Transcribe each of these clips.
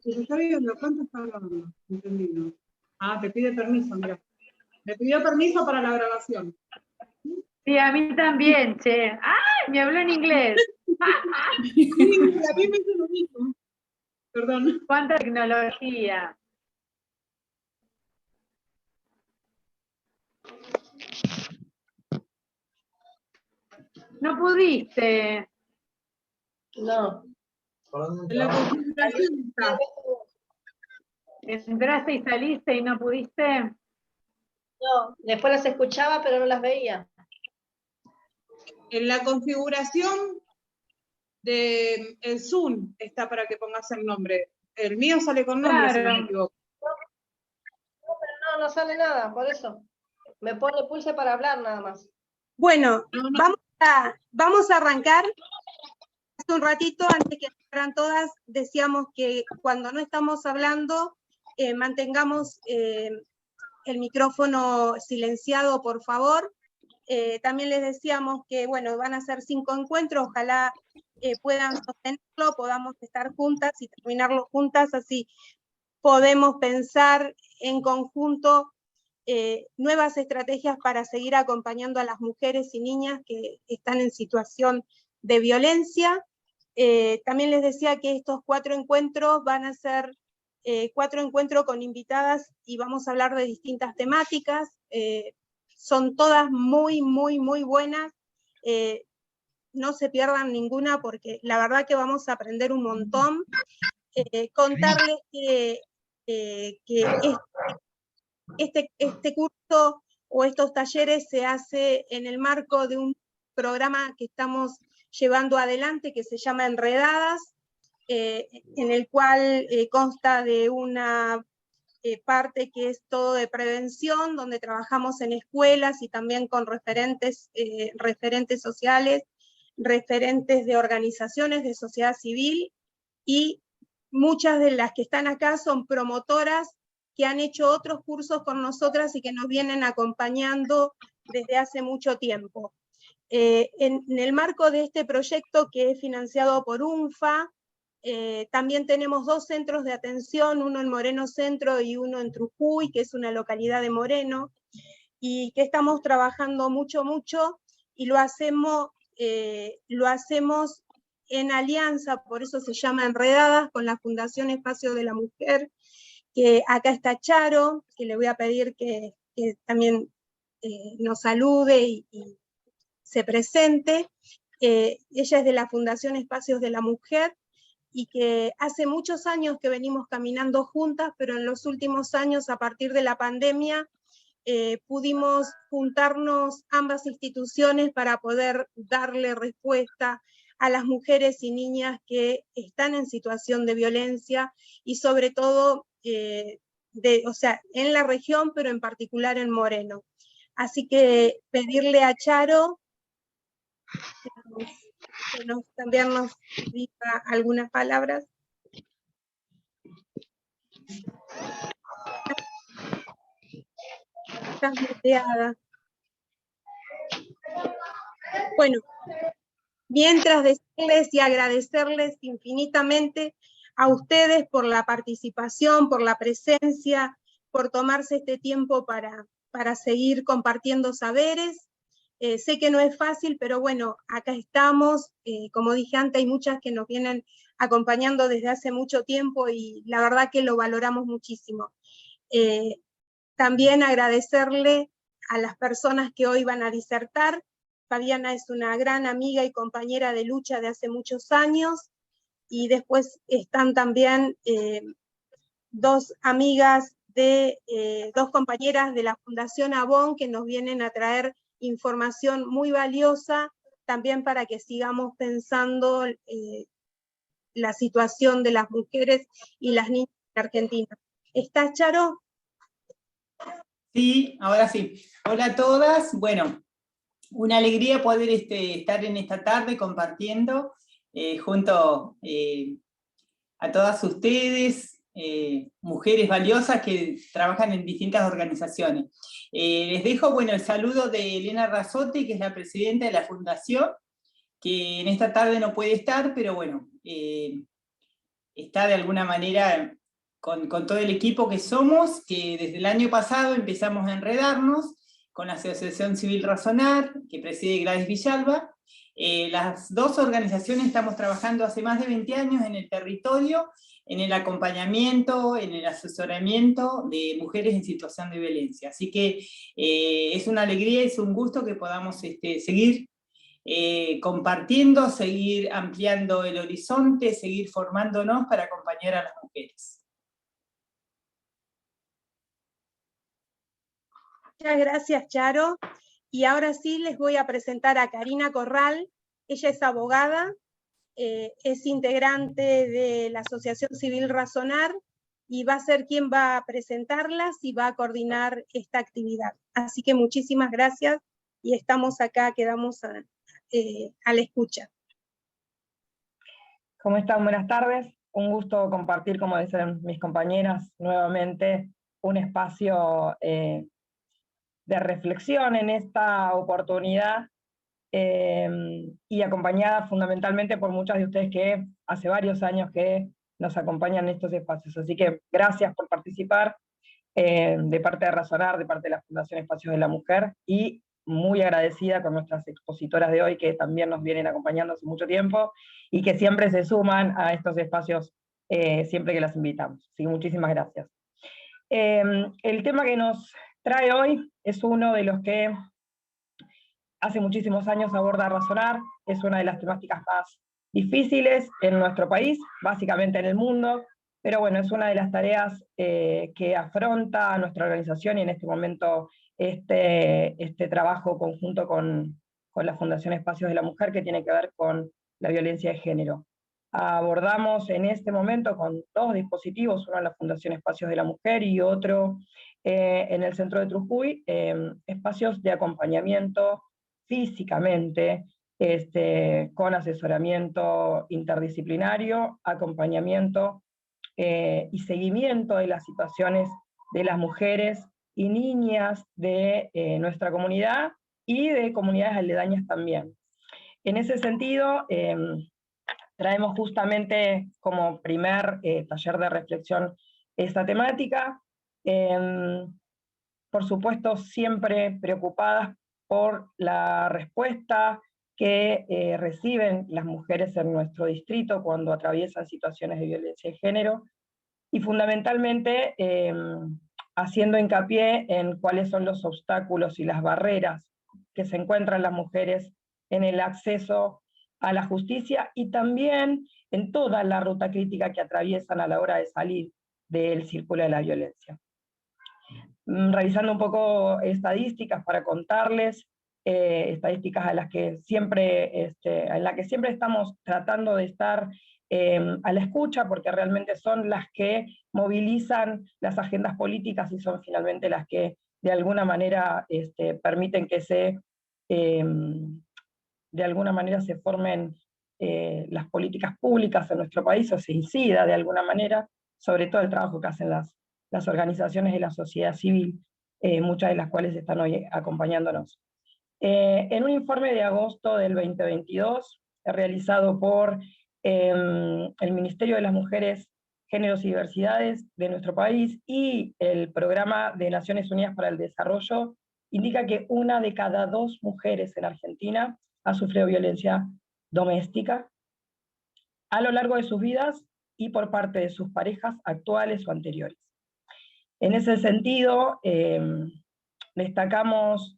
Se está viendo, ¿cuánto está grabando? Entendí, ¿no? Ah, te pide permiso, mira. Me pidió permiso para la grabación. Sí, a mí también, che. ¡Ay! Me habló en inglés. Sí, a mí me hizo lo mismo. Perdón. ¡Cuánta tecnología! No pudiste. No. En la configuración está. Entraste y saliste y no pudiste. No, después las escuchaba, pero no las veía. En la configuración del Zoom está para que pongas el nombre. El mío sale con nombre, si no me equivoco. No, pero no sale nada, por eso. Me pone pulse para hablar nada más. Bueno, vamos a arrancar. Hace un ratito, antes que entraran todas, decíamos que cuando no estamos hablando, mantengamos el micrófono silenciado, por favor. También les decíamos que, bueno, van a ser 5 encuentros, ojalá puedan sostenerlo, podamos estar juntas y terminarlo juntas, así podemos pensar en conjunto nuevas estrategias para seguir acompañando a las mujeres y niñas que están en situación de violencia. También les decía que estos 4 encuentros van a ser 4 encuentros con invitadas y vamos a hablar de distintas temáticas. Son todas muy, muy, muy buenas. No se pierdan ninguna porque la verdad que vamos a aprender un montón. Contarles que este curso o estos talleres se hace en el marco de un programa que estamos llevando adelante que se llama Enredadas, en el cual consta de una parte que es todo de prevención, donde trabajamos en escuelas y también con referentes sociales, referentes de organizaciones de sociedad civil, y muchas de las que están acá son promotoras que han hecho otros cursos con nosotras y que nos vienen acompañando desde hace mucho tiempo. En el marco de este proyecto que es financiado por UNFA, también tenemos 2 centros de atención, uno en Moreno Centro y uno en Trujuy, que es una localidad de Moreno, y que estamos trabajando mucho, y lo hacemos en alianza, por eso se llama Enredadas, con la Fundación Espacio de la Mujer, que acá está Charo, que le voy a pedir que también nos salude y se presente. Ella es de la Fundación Espacios de la Mujer, y que hace muchos años que venimos caminando juntas, pero en los últimos años, a partir de la pandemia, pudimos juntarnos ambas instituciones para poder darle respuesta a las mujeres y niñas que están en situación de violencia, y sobre todo, en la región, pero en particular en Moreno. Así que pedirle a Charo que también nos diga algunas palabras. Estás muteada. Bueno, mientras decirles y agradecerles infinitamente a ustedes por la participación, por la presencia, por tomarse este tiempo para seguir compartiendo saberes. Sé que no es fácil, pero bueno, acá estamos. Como dije antes, hay muchas que nos vienen acompañando desde hace mucho tiempo y la verdad que lo valoramos muchísimo. También agradecerle a las personas que hoy van a disertar. Fabiana es una gran amiga y compañera de lucha de hace muchos años, y después están también 2 amigas, 2 compañeras de la Fundación Avon, que nos vienen a traer información muy valiosa, también para que sigamos pensando la situación de las mujeres y las niñas en Argentina. ¿Estás, Charo? Sí, ahora sí. Hola a todas. Bueno, una alegría poder estar en esta tarde compartiendo junto a todas ustedes, mujeres valiosas que trabajan en distintas organizaciones. Les dejo, bueno, el saludo de Elena Razzotti, que es la presidenta de la Fundación, que en esta tarde no puede estar, pero bueno, está de alguna manera con todo el equipo que somos, que desde el año pasado empezamos a enredarnos con la Asociación Civil Razonar, que preside Gladys Villalba. Las dos organizaciones estamos trabajando hace más de 20 años en el territorio, en el acompañamiento, en el asesoramiento de mujeres en situación de violencia. Así que es una alegría, es un gusto que podamos seguir compartiendo, seguir ampliando el horizonte, seguir formándonos para acompañar a las mujeres. Muchas gracias, Charo. Y ahora sí les voy a presentar a Karina Corral. Ella es abogada, es integrante de la Asociación Civil Razonar y va a ser quien va a presentarlas y va a coordinar esta actividad. Así que muchísimas gracias y estamos acá, quedamos a la escucha. ¿Cómo están? Buenas tardes. Un gusto compartir, como dicen mis compañeras, nuevamente un espacio de reflexión en esta oportunidad y acompañada fundamentalmente por muchas de ustedes que hace varios años que nos acompañan en estos espacios. Así que gracias por participar de parte de Razonar, de parte de la Fundación Espacios de la Mujer, y muy agradecida con nuestras expositoras de hoy que también nos vienen acompañando hace mucho tiempo y que siempre se suman a estos espacios siempre que las invitamos. Así que muchísimas gracias. El tema que nos trae hoy es uno de los que hace muchísimos años aborda Razonar, es una de las temáticas más difíciles en nuestro país, básicamente en el mundo, pero bueno, es una de las tareas que afronta nuestra organización y en este momento este trabajo conjunto con la Fundación Espacios de la Mujer, que tiene que ver con la violencia de género. Abordamos en este momento con dos dispositivos, uno en la Fundación Espacios de la Mujer y otro en el Centro de Trujillo, espacios de acompañamiento físicamente, con asesoramiento interdisciplinario, acompañamiento y seguimiento de las situaciones de las mujeres y niñas de nuestra comunidad y de comunidades aledañas también. En ese sentido, traemos justamente como primer taller de reflexión esta temática, por supuesto siempre preocupadas por la respuesta que reciben las mujeres en nuestro distrito cuando atraviesan situaciones de violencia de género, y fundamentalmente haciendo hincapié en cuáles son los obstáculos y las barreras que se encuentran las mujeres en el acceso a la justicia y también en toda la ruta crítica que atraviesan a la hora de salir del círculo de la violencia. Revisando un poco estadísticas para contarles, estadísticas a las que siempre, en las que siempre estamos tratando de estar a la escucha, porque realmente son las que movilizan las agendas políticas y son finalmente las que de alguna manera permiten que de alguna manera se formen las políticas públicas en nuestro país, o se incida de alguna manera, sobre todo el trabajo que hacen las organizaciones de la sociedad civil, muchas de las cuales están hoy acompañándonos. En un informe de agosto del 2022, realizado por el Ministerio de las Mujeres, Géneros y Diversidades de nuestro país y el Programa de Naciones Unidas para el Desarrollo, indica que 1 de cada 2 mujeres en Argentina ha sufrido violencia doméstica a lo largo de sus vidas y por parte de sus parejas actuales o anteriores. En ese sentido, destacamos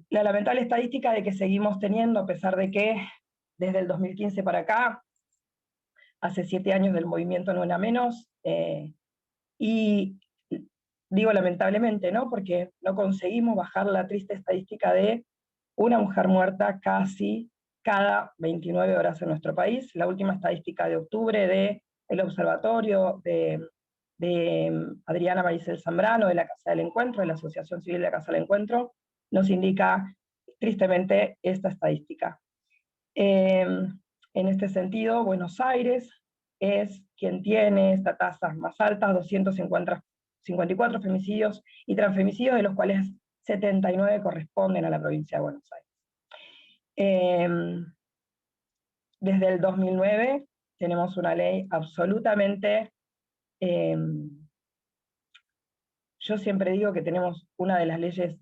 la lamentable estadística de que seguimos teniendo, a pesar de que desde el 2015 para acá, hace 7 años del movimiento No Una Menos, y digo lamentablemente, ¿no? Porque no conseguimos bajar la triste estadística de una mujer muerta casi cada 29 horas en nuestro país. La última estadística de octubre del observatorio de Adriana Maricel Zambrano, de la Casa del Encuentro, de la Asociación Civil de la Casa del Encuentro, nos indica tristemente esta estadística. En este sentido, Buenos Aires es quien tiene estas tasas más altas, 254 femicidios y transfemicidios, de los cuales 79 corresponden a la provincia de Buenos Aires. Desde el 2009 tenemos una ley absolutamente, yo siempre digo que tenemos una de las leyes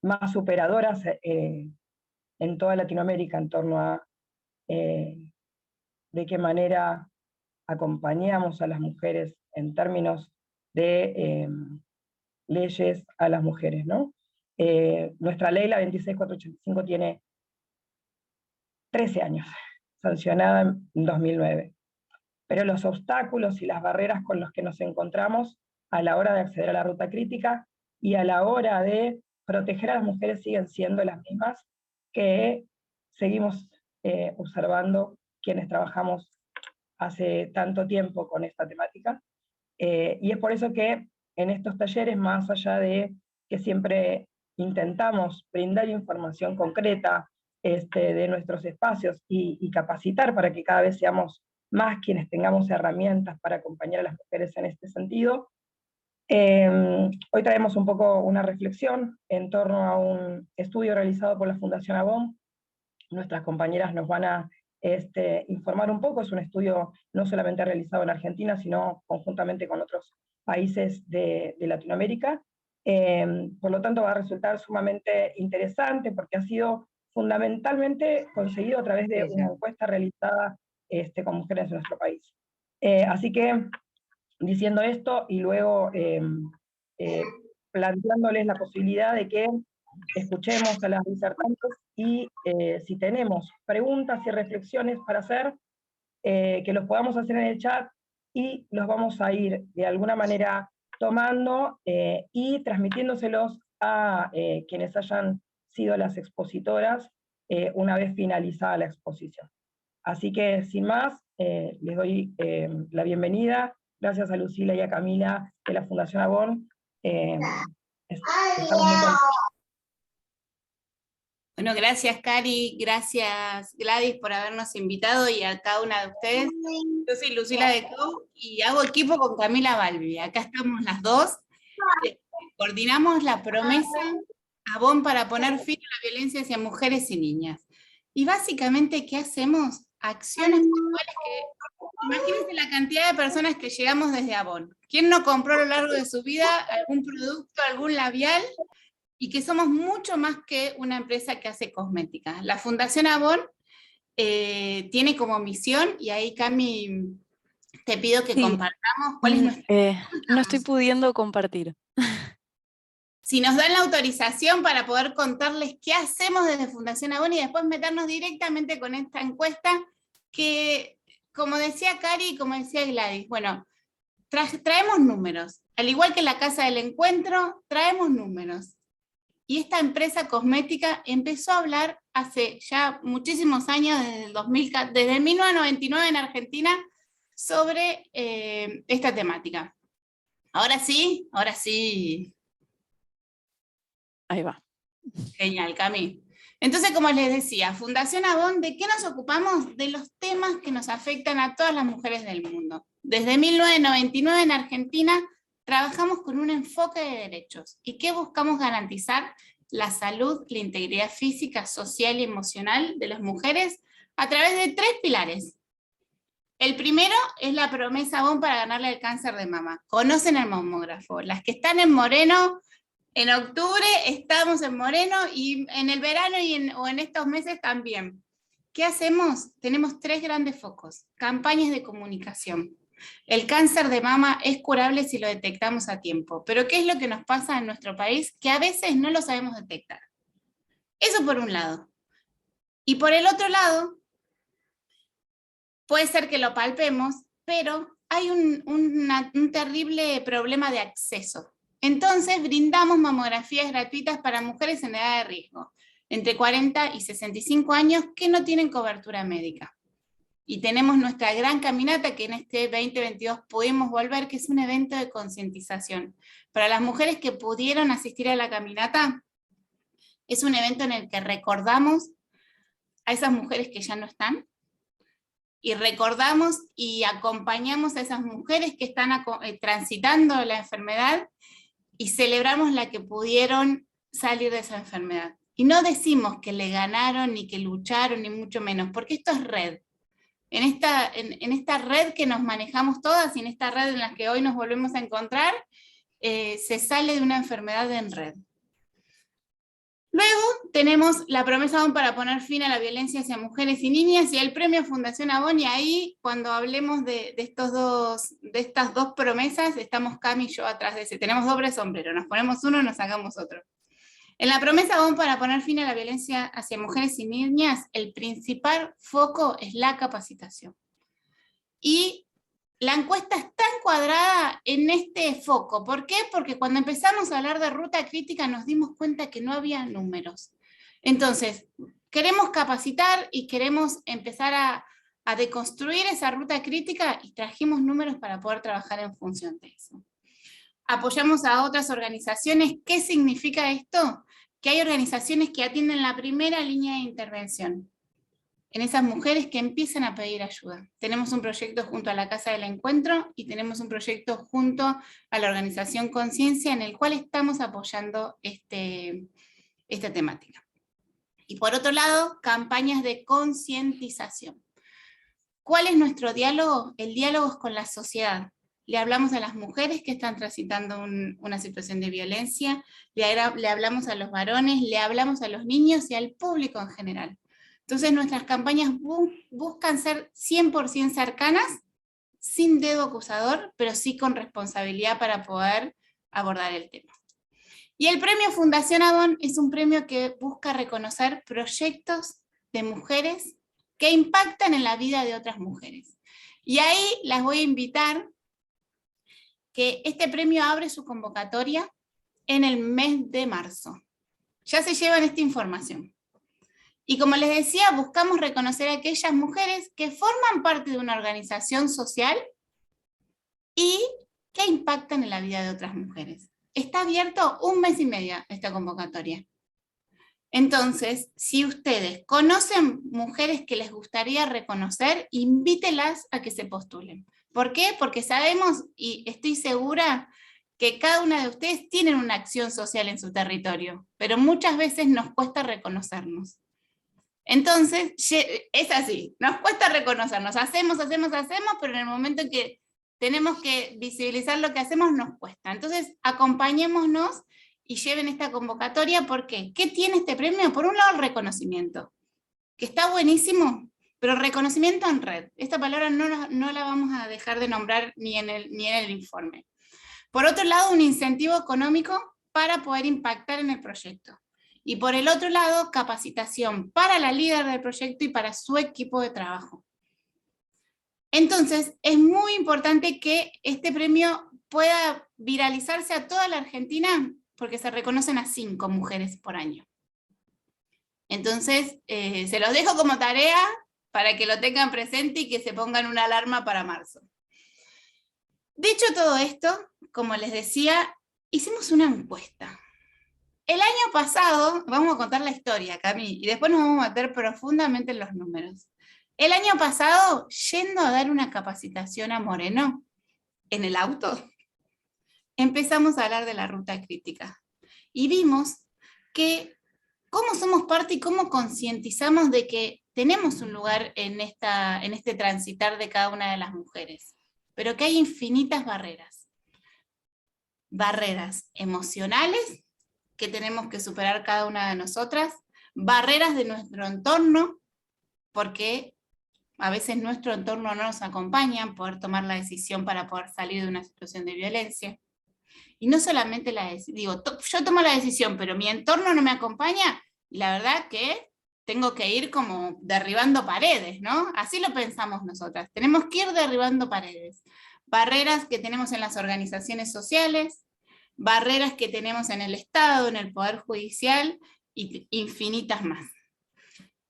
más superadoras en toda Latinoamérica en torno a de qué manera acompañamos a las mujeres en términos de leyes a las mujeres, ¿no? Nuestra ley, la 26485, tiene 13 años, sancionada en 2009. Pero los obstáculos y las barreras con los que nos encontramos a la hora de acceder a la ruta crítica y a la hora de proteger a las mujeres siguen siendo las mismas que seguimos observando quienes trabajamos hace tanto tiempo con esta temática. Y es por eso que en estos talleres, más allá de que siempre intentamos brindar información concreta de nuestros espacios y capacitar para que cada vez seamos más quienes tengamos herramientas para acompañar a las mujeres en este sentido, hoy traemos un poco una reflexión en torno a un estudio realizado por la Fundación Avon. Nuestras compañeras nos van a informar un poco. Es un estudio no solamente realizado en Argentina, sino conjuntamente con otros países de Latinoamérica. Por lo tanto va a resultar sumamente interesante porque ha sido fundamentalmente conseguido a través de una encuesta realizada con mujeres en nuestro país. Así que, diciendo esto, y luego planteándoles la posibilidad de que escuchemos a las disertantes y si tenemos preguntas y reflexiones para hacer, que los podamos hacer en el chat y los vamos a ir de alguna manera tomando y transmitiéndoselos a quienes hayan sido las expositoras una vez finalizada la exposición. Así que, sin más, les doy la bienvenida. Gracias a Lucila y a Camila de la Fundación Avon. Estamos muy contentos. Bueno, gracias Cari, gracias Gladys por habernos invitado y a cada una de ustedes. Yo soy Lucila de Cou y hago equipo con Camila Balbi. Acá estamos las dos. Coordinamos la promesa Avon para poner fin a la violencia hacia mujeres y niñas. Y básicamente, ¿qué hacemos? Acciones puntuales que... Imagínense la cantidad de personas que llegamos desde Avon. ¿Quién no compró a lo largo de su vida algún producto, algún labial? Y que somos mucho más que una empresa que hace cosmética. La Fundación Avon tiene como misión, y ahí Cami te pido que compartamos cuál es nuestra... No estoy pudiendo compartir. Si nos dan la autorización para poder contarles qué hacemos desde Fundación Avon y después meternos directamente con esta encuesta que, como decía Cari y como decía Gladys, bueno, traemos números. Al igual que la Casa del Encuentro, traemos números. Y esta empresa cosmética empezó a hablar hace ya muchísimos años, desde 1999 en Argentina, sobre esta temática. Ahora sí. Ahí va. Genial, Cami. Entonces, como les decía, Fundación Avon, ¿de qué nos ocupamos? De los temas que nos afectan a todas las mujeres del mundo. Desde 1999 en Argentina, trabajamos con un enfoque de derechos. ¿Y qué buscamos garantizar? La salud, la integridad física, social y emocional de las mujeres a través de 3 pilares. El primero es la promesa Avon para ganarle al cáncer de mama. Conocen el mamógrafo. Las que están en Moreno, en octubre estamos en Moreno y en el verano o en estos meses también. ¿Qué hacemos? Tenemos 3 grandes focos. Campañas de comunicación. El cáncer de mama es curable si lo detectamos a tiempo, pero ¿qué es lo que nos pasa en nuestro país? Que a veces no lo sabemos detectar. Eso por un lado. Y por el otro lado, puede ser que lo palpemos, pero hay un terrible problema de acceso. Entonces brindamos mamografías gratuitas para mujeres en edad de riesgo, entre 40 y 65 años que no tienen cobertura médica. Y tenemos nuestra gran caminata que en este 2022 pudimos volver, que es un evento de concientización. Para las mujeres que pudieron asistir a la caminata, es un evento en el que recordamos a esas mujeres que ya no están, y recordamos y acompañamos a esas mujeres que están transitando la enfermedad, y celebramos la que pudieron salir de esa enfermedad. Y no decimos que le ganaron, ni que lucharon, ni mucho menos, porque esto es red. en esta red que nos manejamos todas y en esta red en la que hoy nos volvemos a encontrar, se sale de una enfermedad en red. Luego tenemos la promesa ABON para poner fin a la violencia hacia mujeres y niñas, y el premio Fundación ABON, y ahí cuando hablemos de estas dos promesas, estamos Cami y yo atrás de ese. Tenemos doble sombrero, nos ponemos uno y nos sacamos otro. En la promesa ABON para poner fin a la violencia hacia mujeres y niñas, el principal foco es la capacitación. Y la encuesta está encuadrada en este foco. ¿Por qué? Porque cuando empezamos a hablar de ruta crítica nos dimos cuenta que no había números. Entonces, queremos capacitar y queremos empezar a deconstruir esa ruta crítica, y trajimos números para poder trabajar en función de eso. Apoyamos a otras organizaciones. ¿Qué significa esto? Que hay organizaciones que atienden la primera línea de intervención en esas mujeres que empiezan a pedir ayuda. Tenemos un proyecto junto a la Casa del Encuentro y tenemos un proyecto junto a la organización Conciencia, en el cual estamos apoyando esta temática. Y por otro lado, campañas de concientización. ¿Cuál es nuestro diálogo? El diálogo es con la sociedad. Le hablamos a las mujeres que están transitando una situación de violencia, le hablamos a los varones, le hablamos a los niños y al público en general. Entonces nuestras campañas buscan ser 100% cercanas, sin dedo acusador, pero sí con responsabilidad para poder abordar el tema. Y el premio Fundación ABON es un premio que busca reconocer proyectos de mujeres que impactan en la vida de otras mujeres. Y ahí las voy a invitar que este premio abre su convocatoria en el mes de marzo. Ya se llevan esta información. Y como les decía, buscamos reconocer a aquellas mujeres que forman parte de una organización social y que impactan en la vida de otras mujeres. Está abierto 1 mes y medio esta convocatoria. Entonces, si ustedes conocen mujeres que les gustaría reconocer, invítelas a que se postulen. ¿Por qué? Porque sabemos, y estoy segura, que cada una de ustedes tienen una acción social en su territorio, pero muchas veces nos cuesta reconocernos. Entonces, es así, nos cuesta reconocernos, hacemos, pero en el momento en que tenemos que visibilizar lo que hacemos, nos cuesta. Entonces, acompañémonos y lleven esta convocatoria. ¿Por qué? ¿Qué tiene este premio? Por un lado, el reconocimiento, que está buenísimo, pero reconocimiento en red. Esta palabra no la vamos a dejar de nombrar ni en el informe. Por otro lado, un incentivo económico para poder impactar en el proyecto. Y por el otro lado, capacitación para la líder del proyecto y para su equipo de trabajo. Entonces, es muy importante que este premio pueda viralizarse a toda la Argentina, porque se reconocen a 5 mujeres por año. Entonces, se los dejo como tarea para que lo tengan presente y que se pongan una alarma para marzo. Dicho todo esto, como les decía, hicimos una encuesta. El año pasado, vamos a contar la historia, Cami, y después nos vamos a meter profundamente en los números. El año pasado, yendo a dar una capacitación a Moreno, en el auto, empezamos a hablar de la ruta crítica. Y vimos que cómo somos parte y cómo concientizamos de que tenemos un lugar en este transitar de cada una de las mujeres, pero que hay infinitas barreras. Barreras emocionales, que tenemos que superar cada una de nosotras, barreras de nuestro entorno, porque a veces nuestro entorno no nos acompaña en poder tomar la decisión para poder salir de una situación de violencia. Y no solamente yo tomo la decisión, pero mi entorno no me acompaña, y la verdad que tengo que ir como derribando paredes, ¿no? Así lo pensamos nosotras, tenemos que ir derribando paredes. Barreras que tenemos en las organizaciones sociales, barreras que tenemos en el Estado, en el Poder Judicial, y infinitas más.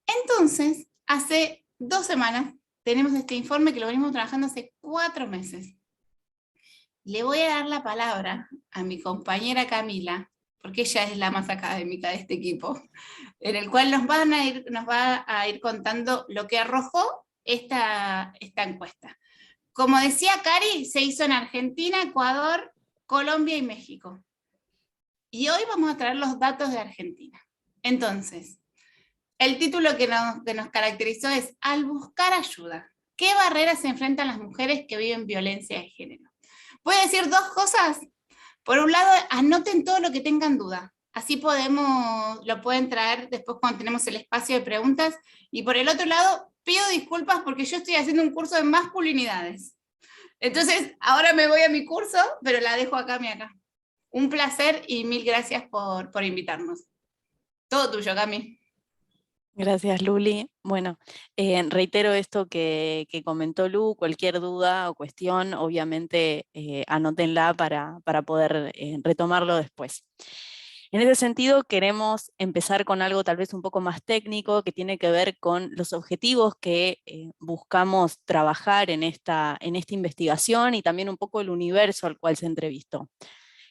Entonces, hace 2 semanas tenemos este informe que lo venimos trabajando hace 4 meses. Le voy a dar la palabra a mi compañera Camila, porque ella es la más académica de este equipo, en el cual nos va a ir contando lo que arrojó esta encuesta. Como decía Cari, se hizo en Argentina, Ecuador, Colombia y México. Y hoy vamos a traer los datos de Argentina. Entonces, el título que nos caracterizó es Al buscar ayuda. ¿qué barreras se enfrentan las mujeres que viven violencia de género? Voy a decir dos cosas. Por un lado, anoten todo lo que tengan duda. Así lo pueden traer después cuando tenemos el espacio de preguntas. Y por el otro lado, pido disculpas porque yo estoy haciendo un curso de masculinidades. Entonces, ahora me voy a mi curso, pero la dejo acá. Un placer y mil gracias por invitarnos. Todo tuyo, Cami. Gracias, Luli. Bueno, reitero esto que comentó Lu, cualquier duda o cuestión, obviamente anótenla para poder retomarlo después. En ese sentido, queremos empezar con algo tal vez un poco más técnico, que tiene que ver con los objetivos que buscamos trabajar en esta investigación y también un poco el universo al cual se entrevistó.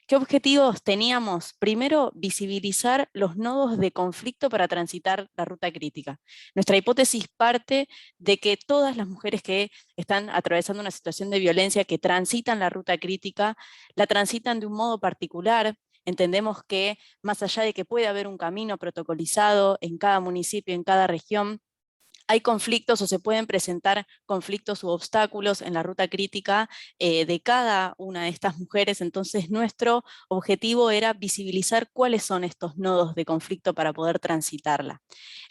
¿Qué objetivos teníamos? Primero, visibilizar los nodos de conflicto para transitar la ruta crítica. Nuestra hipótesis parte de que todas las mujeres que están atravesando una situación de violencia, que transitan la ruta crítica, la transitan de un modo particular. Entendemos que más allá de que puede haber un camino protocolizado en cada municipio, en cada región, hay conflictos o se pueden presentar conflictos u obstáculos en la ruta crítica de cada una de estas mujeres. Entonces nuestro objetivo era visibilizar cuáles son estos nodos de conflicto para poder transitarla.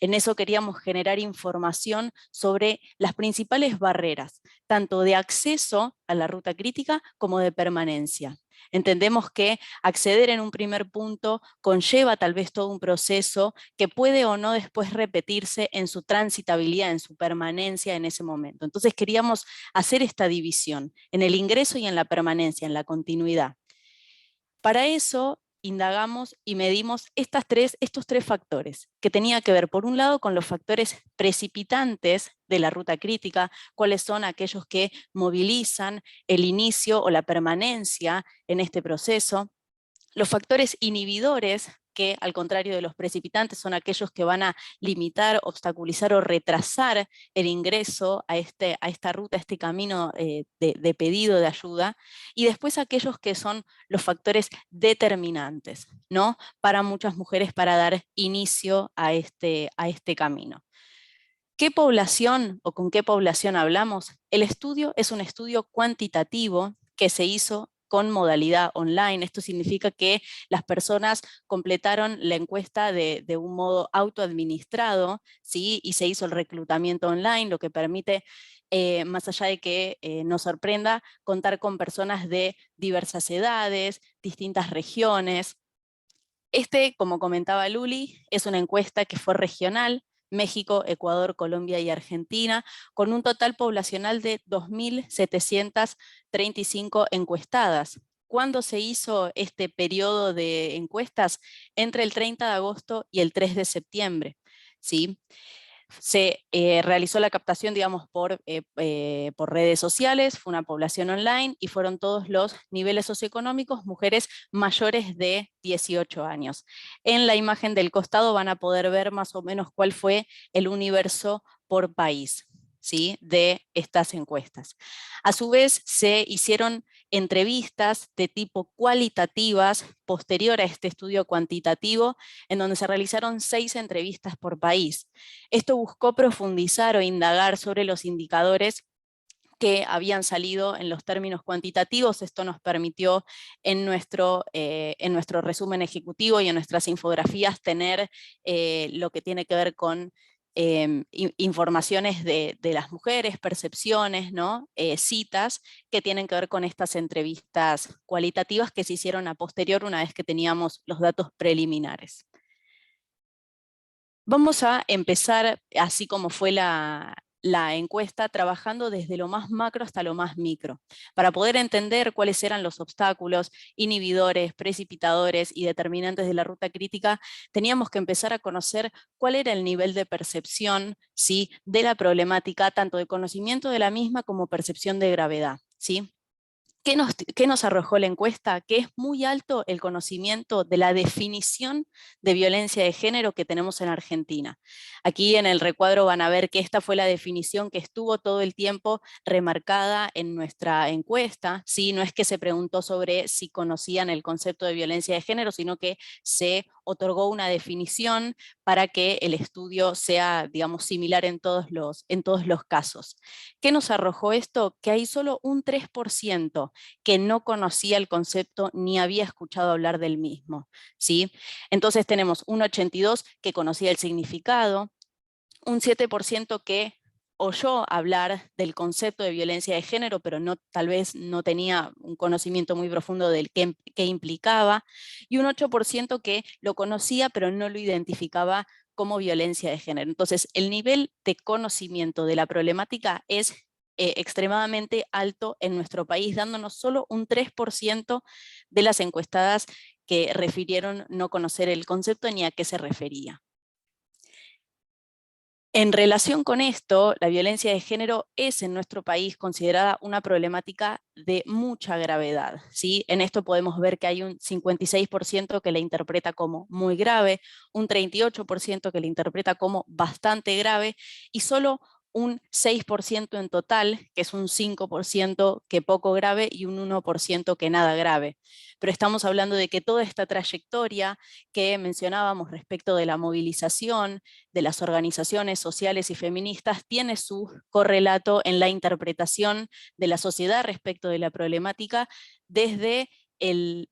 En eso queríamos generar información sobre las principales barreras, tanto de acceso a la ruta crítica como de permanencia. Entendemos que acceder en un primer punto conlleva tal vez todo un proceso que puede o no después repetirse en su transitabilidad, en su permanencia en ese momento. Entonces queríamos hacer esta división en el ingreso y en la permanencia, en la continuidad. Para eso indagamos y medimos estos tres factores, que tenía que ver por un lado con los factores precipitantes de la ruta crítica, cuáles son aquellos que movilizan el inicio o la permanencia en este proceso, los factores inhibidores, que al contrario de los precipitantes son aquellos que van a limitar, obstaculizar o retrasar el ingreso a esta ruta, a este camino de pedido de ayuda, y después aquellos que son los factores determinantes, ¿no? Para muchas mujeres para dar inicio a este camino. ¿Qué población o con qué población hablamos? El estudio es un estudio cuantitativo que se hizo con modalidad online. Esto significa que las personas completaron la encuesta de un modo autoadministrado, ¿sí? Y se hizo el reclutamiento online, lo que permite, más allá de que nos sorprenda, contar con personas de diversas edades, distintas regiones. Como comentaba Luli, es una encuesta que fue regional, México, Ecuador, Colombia y Argentina, con un total poblacional de 2.735 encuestadas. ¿Cuándo se hizo este periodo de encuestas? Entre el 30 de agosto y el 3 de septiembre, ¿sí? Se realizó la captación, digamos, por redes sociales, fue una población online y fueron todos los niveles socioeconómicos, mujeres mayores de 18 años. En la imagen del costado van a poder ver más o menos cuál fue el universo por país, ¿sí? De estas encuestas. A su vez, se hicieron entrevistas de tipo cualitativas posterior a este estudio cuantitativo, en donde se realizaron 6 entrevistas por país. Esto buscó profundizar o indagar sobre los indicadores que habían salido en los términos cuantitativos. Esto nos permitió en nuestro resumen ejecutivo y en nuestras infografías tener lo que tiene que ver con informaciones de las mujeres, percepciones, ¿no? Citas que tienen que ver con estas entrevistas cualitativas que se hicieron a posterior una vez que teníamos los datos preliminares. Vamos a empezar, así como fue la encuesta, trabajando desde lo más macro hasta lo más micro, para poder entender cuáles eran los obstáculos, inhibidores, precipitadores y determinantes de la ruta crítica. Teníamos que empezar a conocer cuál era el nivel de percepción, ¿sí? De la problemática, tanto de conocimiento de la misma como percepción de gravedad, ¿sí? ¿Qué nos arrojó la encuesta? Que es muy alto el conocimiento de la definición de violencia de género que tenemos en Argentina. Aquí en el recuadro van a ver que esta fue la definición que estuvo todo el tiempo remarcada en nuestra encuesta, ¿sí? No es que se preguntó sobre si conocían el concepto de violencia de género, sino que se otorgó una definición para que el estudio sea, digamos, similar en todos los casos. ¿Qué nos arrojó esto? Que hay solo un 3% que no conocía el concepto ni había escuchado hablar del mismo, ¿sí? Entonces tenemos un 82% que conocía el significado, un 7% que oyó hablar del concepto de violencia de género, pero tal vez no tenía un conocimiento muy profundo del qué implicaba, y un 8% que lo conocía, pero no lo identificaba como violencia de género. Entonces, el nivel de conocimiento de la problemática es extremadamente alto en nuestro país, dándonos solo un 3% de las encuestadas que refirieron no conocer el concepto ni a qué se refería. En relación con esto, la violencia de género es en nuestro país considerada una problemática de mucha gravedad, ¿sí? En esto podemos ver que hay un 56% que la interpreta como muy grave, un 38% que la interpreta como bastante grave y solo un 6% en total, que es un 5% que poco grave y un 1% que nada grave. Pero estamos hablando de que toda esta trayectoria que mencionábamos respecto de la movilización, de las organizaciones sociales y feministas, tiene su correlato en la interpretación de la sociedad respecto de la problemática desde el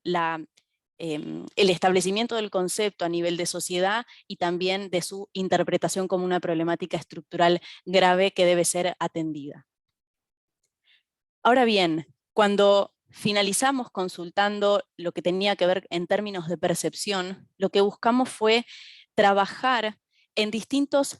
establecimiento del concepto a nivel de sociedad y también de su interpretación como una problemática estructural grave que debe ser atendida. Ahora bien, cuando finalizamos consultando lo que tenía que ver en términos de percepción, lo que buscamos fue trabajar en distintos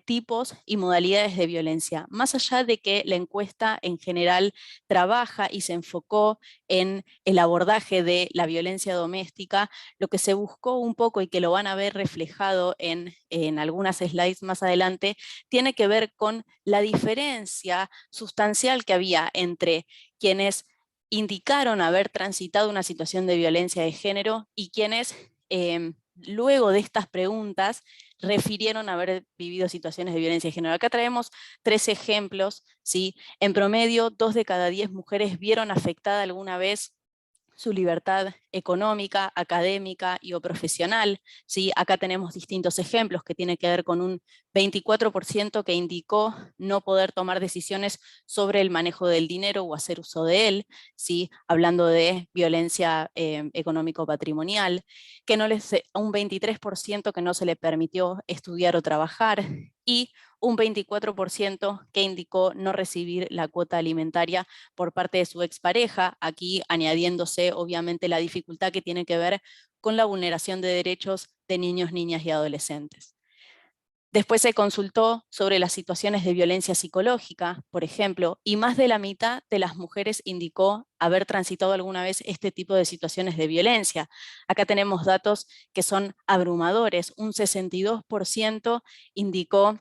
tipos y modalidades de violencia, más allá de que la encuesta en general trabaja y se enfocó en el abordaje de la violencia doméstica. Lo que se buscó un poco y que lo van a ver reflejado en algunas slides más adelante, tiene que ver con la diferencia sustancial que había entre quienes indicaron haber transitado una situación de violencia de género y quienes luego de estas preguntas refirieron haber vivido situaciones de violencia de género. Acá traemos 3 ejemplos, ¿sí? En promedio, 2 de cada 10 mujeres vieron afectada alguna vez su libertad económica, académica y o profesional, ¿sí? Acá tenemos distintos ejemplos que tienen que ver con un 24% que indicó no poder tomar decisiones sobre el manejo del dinero o hacer uso de él, ¿sí? Hablando de violencia económico-patrimonial, que un 23% que no se le permitió estudiar o trabajar, y un 24% que indicó no recibir la cuota alimentaria por parte de su expareja, aquí añadiéndose obviamente la dificultad que tiene que ver con la vulneración de derechos de niños, niñas y adolescentes. Después se consultó sobre las situaciones de violencia psicológica, por ejemplo, y más de la mitad de las mujeres indicó haber transitado alguna vez este tipo de situaciones de violencia. Acá tenemos datos que son abrumadores. Un 62% indicó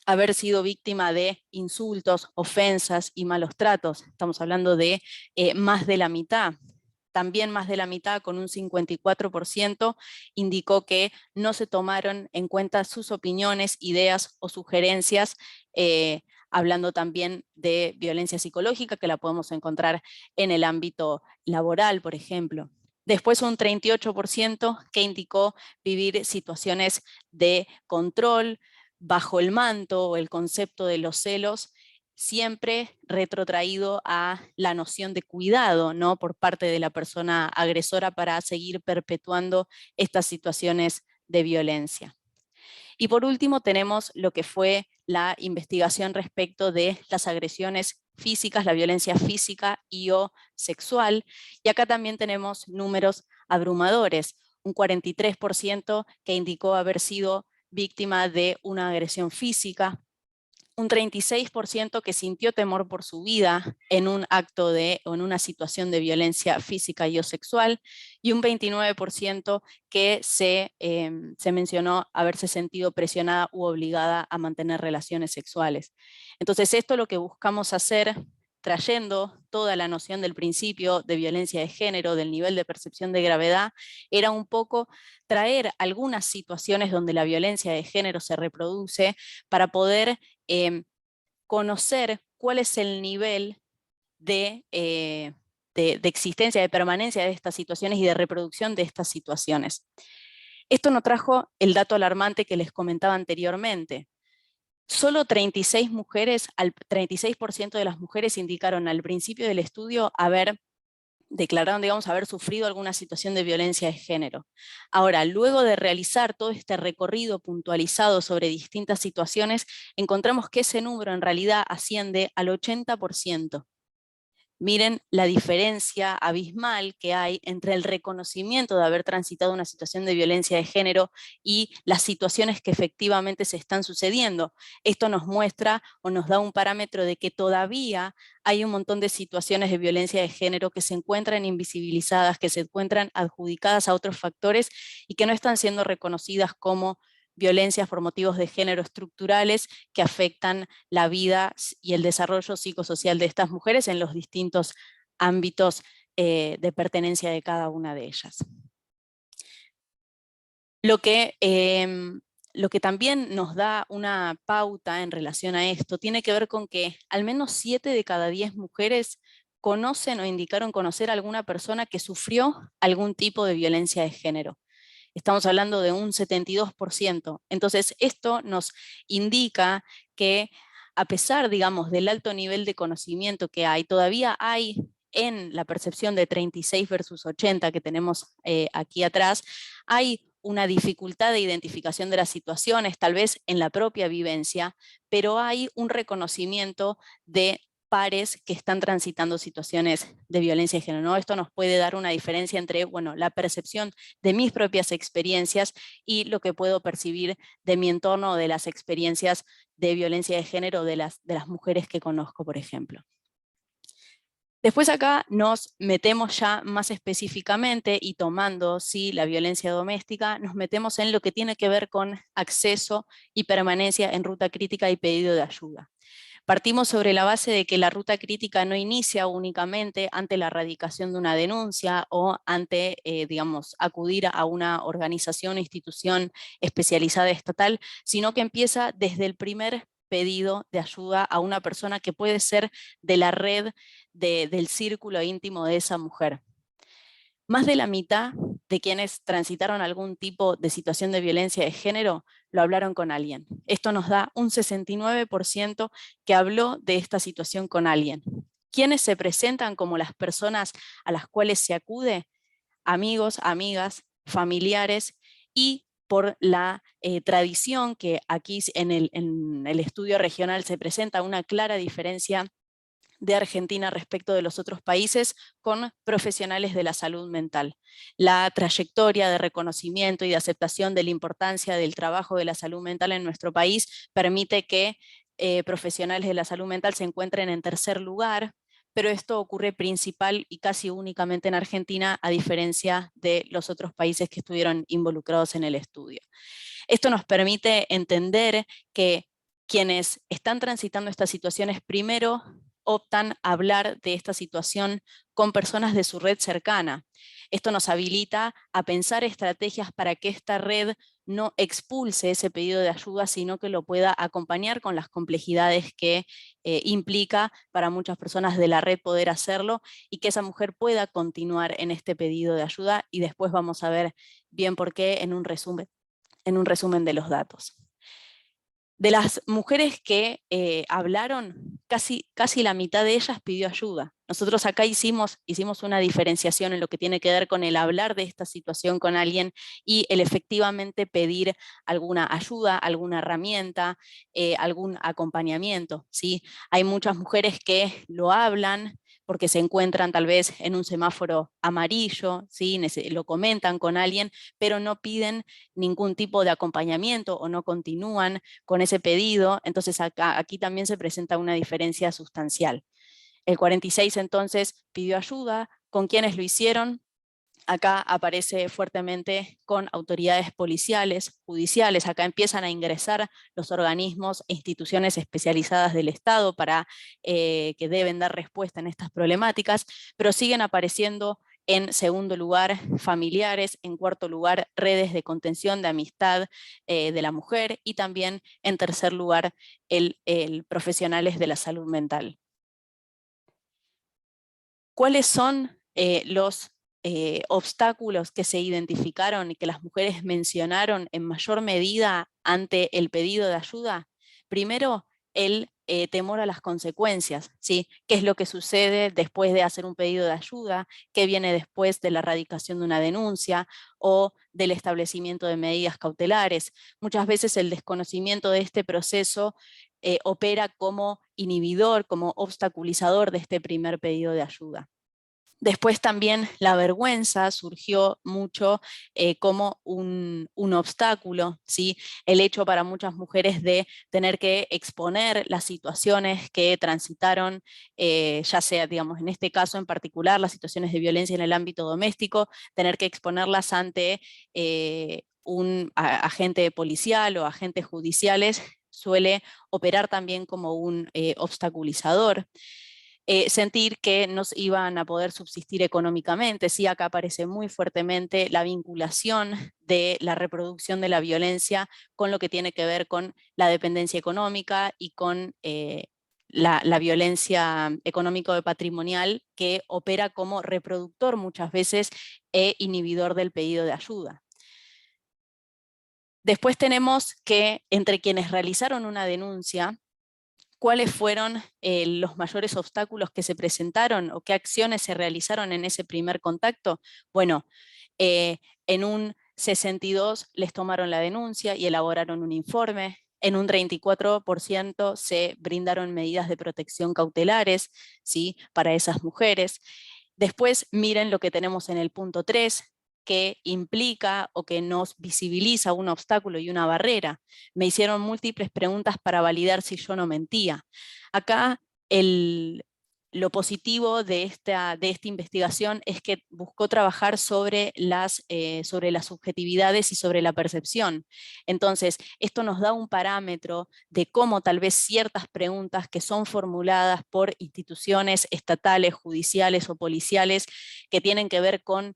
haber sido víctima de insultos, ofensas y malos tratos. Estamos hablando de más de la mitad. También más de la mitad, con un 54%, indicó que no se tomaron en cuenta sus opiniones, ideas o sugerencias, hablando también de violencia psicológica, que la podemos encontrar en el ámbito laboral, por ejemplo. Después un 38% que indicó vivir situaciones de control, bajo el manto o el concepto de los celos, siempre retrotraído a la noción de cuidado, ¿no? Por parte de la persona agresora para seguir perpetuando estas situaciones de violencia. Y por último tenemos lo que fue la investigación respecto de las agresiones físicas, la violencia física y o sexual, y acá también tenemos números abrumadores, un 43% que indicó haber sido víctima de una agresión física, un 36% que sintió temor por su vida en un acto o en una situación de violencia física y o sexual, y un 29% que se mencionó haberse sentido presionada u obligada a mantener relaciones sexuales. Entonces esto es lo que buscamos hacer, trayendo toda la noción del principio de violencia de género, del nivel de percepción de gravedad, era un poco traer algunas situaciones donde la violencia de género se reproduce para poder conocer cuál es el nivel de existencia, de permanencia de estas situaciones y de reproducción de estas situaciones. Esto nos trajo el dato alarmante que les comentaba anteriormente. Solo 36 mujeres, al 36% de las mujeres indicaron al principio del estudio declararon, digamos, haber sufrido alguna situación de violencia de género. Ahora, luego de realizar todo este recorrido puntualizado sobre distintas situaciones, encontramos que ese número en realidad asciende al 80%. Miren la diferencia abismal que hay entre el reconocimiento de haber transitado una situación de violencia de género y las situaciones que efectivamente se están sucediendo. Esto nos muestra o nos da un parámetro de que todavía hay un montón de situaciones de violencia de género que se encuentran invisibilizadas, que se encuentran adjudicadas a otros factores y que no están siendo reconocidas como violencias por motivos de género estructurales que afectan la vida y el desarrollo psicosocial de estas mujeres en los distintos ámbitos de pertenencia de cada una de ellas. Lo que también nos da una pauta en relación a esto tiene que ver con que al menos 7 de cada 10 mujeres conocen o indicaron conocer a alguna persona que sufrió algún tipo de violencia de género. Estamos hablando de un 72%. Entonces, esto nos indica que a pesar, digamos, del alto nivel de conocimiento que hay, todavía hay en la percepción de 36 versus 80 que tenemos aquí atrás, hay una dificultad de identificación de las situaciones, tal vez en la propia vivencia, pero hay un reconocimiento de pares que están transitando situaciones de violencia de género, ¿no? Esto nos puede dar una diferencia entre, bueno, la percepción de mis propias experiencias y lo que puedo percibir de mi entorno o de las experiencias de violencia de género de las mujeres que conozco, por ejemplo. Después acá nos metemos ya más específicamente y tomando sí, la violencia doméstica, nos metemos en lo que tiene que ver con acceso y permanencia en ruta crítica y pedido de ayuda. Partimos sobre la base de que la ruta crítica no inicia únicamente ante la erradicación de una denuncia o ante, digamos, acudir a una organización o institución especializada estatal, sino que empieza desde el primer pedido de ayuda a una persona que puede ser de la red del círculo íntimo de esa mujer. Más de la mitad de quienes transitaron algún tipo de situación de violencia de género lo hablaron con alguien. Esto nos da un 69% que habló de esta situación con alguien. ¿Quiénes se presentan como las personas a las cuales se acude? Amigos, amigas, familiares y por la tradición que aquí en el estudio regional se presenta una clara diferencia de Argentina respecto de los otros países con profesionales de la salud mental. La trayectoria de reconocimiento y de aceptación de la importancia del trabajo de la salud mental en nuestro país permite que profesionales de la salud mental se encuentren en tercer lugar, pero esto ocurre principal y casi únicamente en Argentina, a diferencia de los otros países que estuvieron involucrados en el estudio. Esto nos permite entender que quienes están transitando estas situaciones primero optan a hablar de esta situación con personas de su red cercana. Esto nos habilita a pensar estrategias para que esta red no expulse ese pedido de ayuda, sino que lo pueda acompañar con las complejidades que implica para muchas personas de la red poder hacerlo y que esa mujer pueda continuar en este pedido de ayuda, y después vamos a ver bien por qué en un resumen de los datos. De las mujeres que hablaron, casi la mitad de ellas pidió ayuda. Nosotros acá hicimos una diferenciación en lo que tiene que ver con el hablar de esta situación con alguien y el efectivamente pedir alguna ayuda, alguna herramienta, algún acompañamiento, ¿sí? Hay muchas mujeres que lo hablan porque se encuentran tal vez en un semáforo amarillo, ¿sí? Lo comentan con alguien, pero no piden ningún tipo de acompañamiento o no continúan con ese pedido. Entonces aquí también se presenta una diferencia sustancial. El 46 entonces pidió ayuda. ¿Con quiénes lo hicieron? Acá aparece fuertemente con autoridades policiales, judiciales. Acá empiezan a ingresar los organismos e instituciones especializadas del Estado para que deben dar respuesta en estas problemáticas, pero siguen apareciendo en segundo lugar familiares, en cuarto lugar redes de contención de amistad de la mujer y también en tercer lugar profesionales de la salud mental. ¿Cuáles son los obstáculos que se identificaron y que las mujeres mencionaron en mayor medida ante el pedido de ayuda? Primero, el temor a las consecuencias, ¿sí? ¿Qué es lo que sucede después de hacer un pedido de ayuda? ¿Qué viene después de la erradicación de una denuncia o del establecimiento de medidas cautelares? Muchas veces el desconocimiento de este proceso opera como inhibidor, como obstaculizador de este primer pedido de ayuda. Después también la vergüenza surgió mucho como un obstáculo, ¿sí? El hecho para muchas mujeres de tener que exponer las situaciones que transitaron, ya sea, digamos, en este caso en particular, las situaciones de violencia en el ámbito doméstico, tener que exponerlas ante un agente policial o agentes judiciales, suele operar también como un obstaculizador. Sentir que no iban a poder subsistir económicamente. Sí, acá aparece muy fuertemente la vinculación de la reproducción de la violencia con lo que tiene que ver con la dependencia económica y con la violencia económico-patrimonial, que opera como reproductor muchas veces e inhibidor del pedido de ayuda. Después tenemos que entre quienes realizaron una denuncia, ¿cuáles fueron los mayores obstáculos que se presentaron o qué acciones se realizaron en ese primer contacto? Bueno, en un 62 les tomaron la denuncia y elaboraron un informe. En un 34% se brindaron medidas de protección cautelares, ¿sí?, para esas mujeres. Después miren lo que tenemos en el punto 3, que implica o que nos visibiliza un obstáculo y una barrera. Me hicieron múltiples preguntas para validar si yo no mentía. Acá lo positivo de esta investigación es que buscó trabajar sobre las subjetividades y sobre la percepción. Entonces, esto nos da un parámetro de cómo tal vez ciertas preguntas que son formuladas por instituciones estatales, judiciales o policiales que tienen que ver con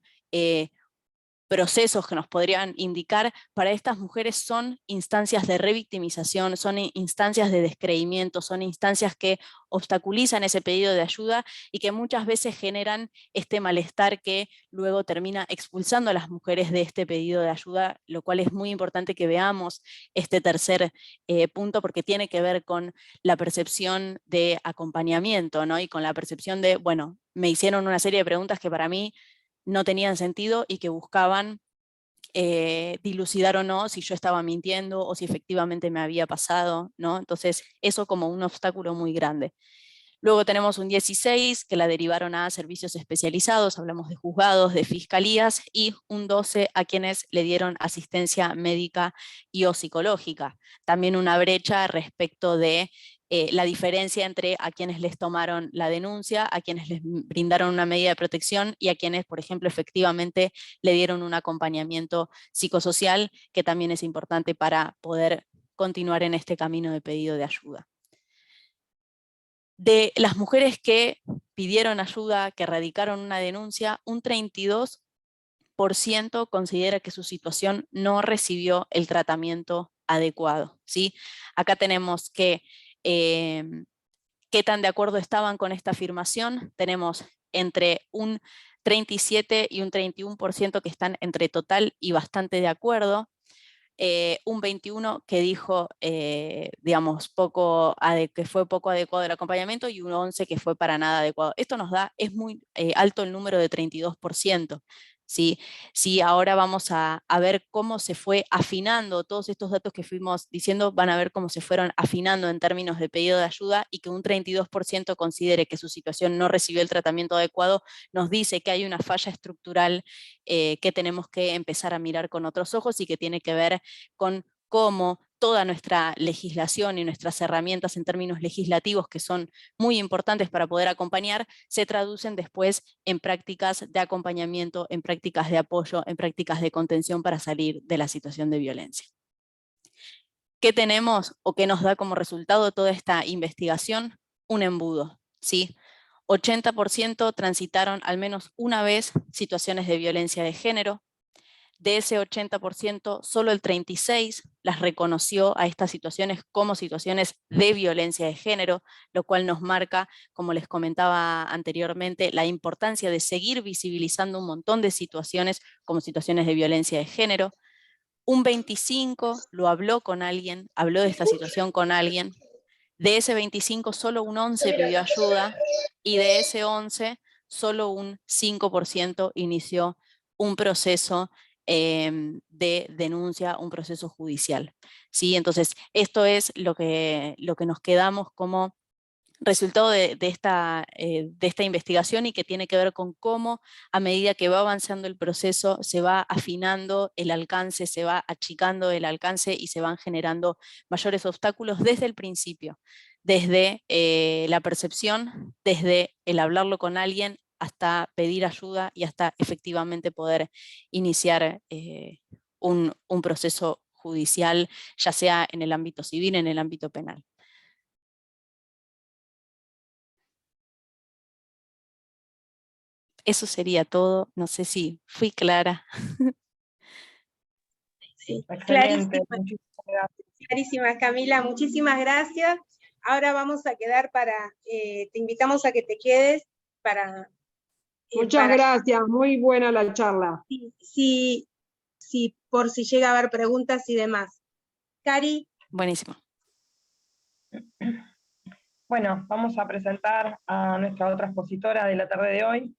procesos que nos podrían indicar, para estas mujeres son instancias de revictimización, son instancias de descreimiento, son instancias que obstaculizan ese pedido de ayuda y que muchas veces generan este malestar que luego termina expulsando a las mujeres de este pedido de ayuda, lo cual es muy importante que veamos este tercer punto, porque tiene que ver con la percepción de acompañamiento, ¿no? Y con la percepción de, bueno, me hicieron una serie de preguntas que para mí no tenían sentido y que buscaban dilucidar o no si yo estaba mintiendo o si efectivamente me había pasado, ¿no? Entonces, eso como un obstáculo muy grande. Luego tenemos un 16 que la derivaron a servicios especializados, hablamos de juzgados, de fiscalías, y un 12 a quienes le dieron asistencia médica y o psicológica. También una brecha respecto de la diferencia entre a quienes les tomaron la denuncia, a quienes les brindaron una medida de protección y a quienes, por ejemplo, efectivamente le dieron un acompañamiento psicosocial, que también es importante para poder continuar en este camino de pedido de ayuda. De las mujeres que pidieron ayuda, que radicaron una denuncia, un 32% considera que su situación no recibió el tratamiento adecuado, ¿sí? Acá tenemos que qué tan de acuerdo estaban con esta afirmación. Tenemos entre un 37 y un 31% que están entre total y bastante de acuerdo. Un 21 que dijo, digamos, que fue poco adecuado el acompañamiento, y un 11 que fue para nada adecuado. Esto nos da, es muy alto el número de 32%. ¿Sí? Sí, ahora vamos a ver cómo se fue afinando todos estos datos que fuimos diciendo, van a ver cómo se fueron afinando en términos de pedido de ayuda, y que un 32% considere que su situación no recibió el tratamiento adecuado, nos dice que hay una falla estructural que tenemos que empezar a mirar con otros ojos y que tiene que ver con cómo toda nuestra legislación y nuestras herramientas en términos legislativos, que son muy importantes para poder acompañar, se traducen después en prácticas de acompañamiento, en prácticas de apoyo, en prácticas de contención para salir de la situación de violencia. ¿Qué tenemos o qué nos da como resultado toda esta investigación? Un embudo, ¿sí? 80% transitaron al menos una vez situaciones de violencia de género, De ese 80%, solo el 36% las reconoció a estas situaciones como situaciones de violencia de género, lo cual nos marca, como les comentaba anteriormente, la importancia de seguir visibilizando un montón de situaciones como situaciones de violencia de género. Un 25% lo habló con alguien, habló de esta situación con alguien. De ese 25, solo un 11% pidió ayuda, y de ese 11, solo un 5% inició un proceso de denuncia, un proceso judicial. ¿Sí? Entonces, esto es lo que nos quedamos como resultado de esta investigación, y que tiene que ver con cómo, a medida que va avanzando el proceso, se va afinando el alcance, se va achicando el alcance y se van generando mayores obstáculos desde el principio, desde la percepción, desde el hablarlo con alguien, hasta pedir ayuda y hasta efectivamente poder iniciar un proceso judicial, ya sea en el ámbito civil, en el ámbito penal. Eso sería todo. No sé si fui clara. Sí, Excelente, clarísima, muchísimas gracias. clarísima, Camila, muchísimas gracias. Ahora vamos a quedar te invitamos a que te quedes para... Muchas gracias, muy buena la charla. Sí, por si llega a haber preguntas y demás. Cari. Buenísimo. Bueno, vamos a presentar a nuestra otra expositora de la tarde de hoy.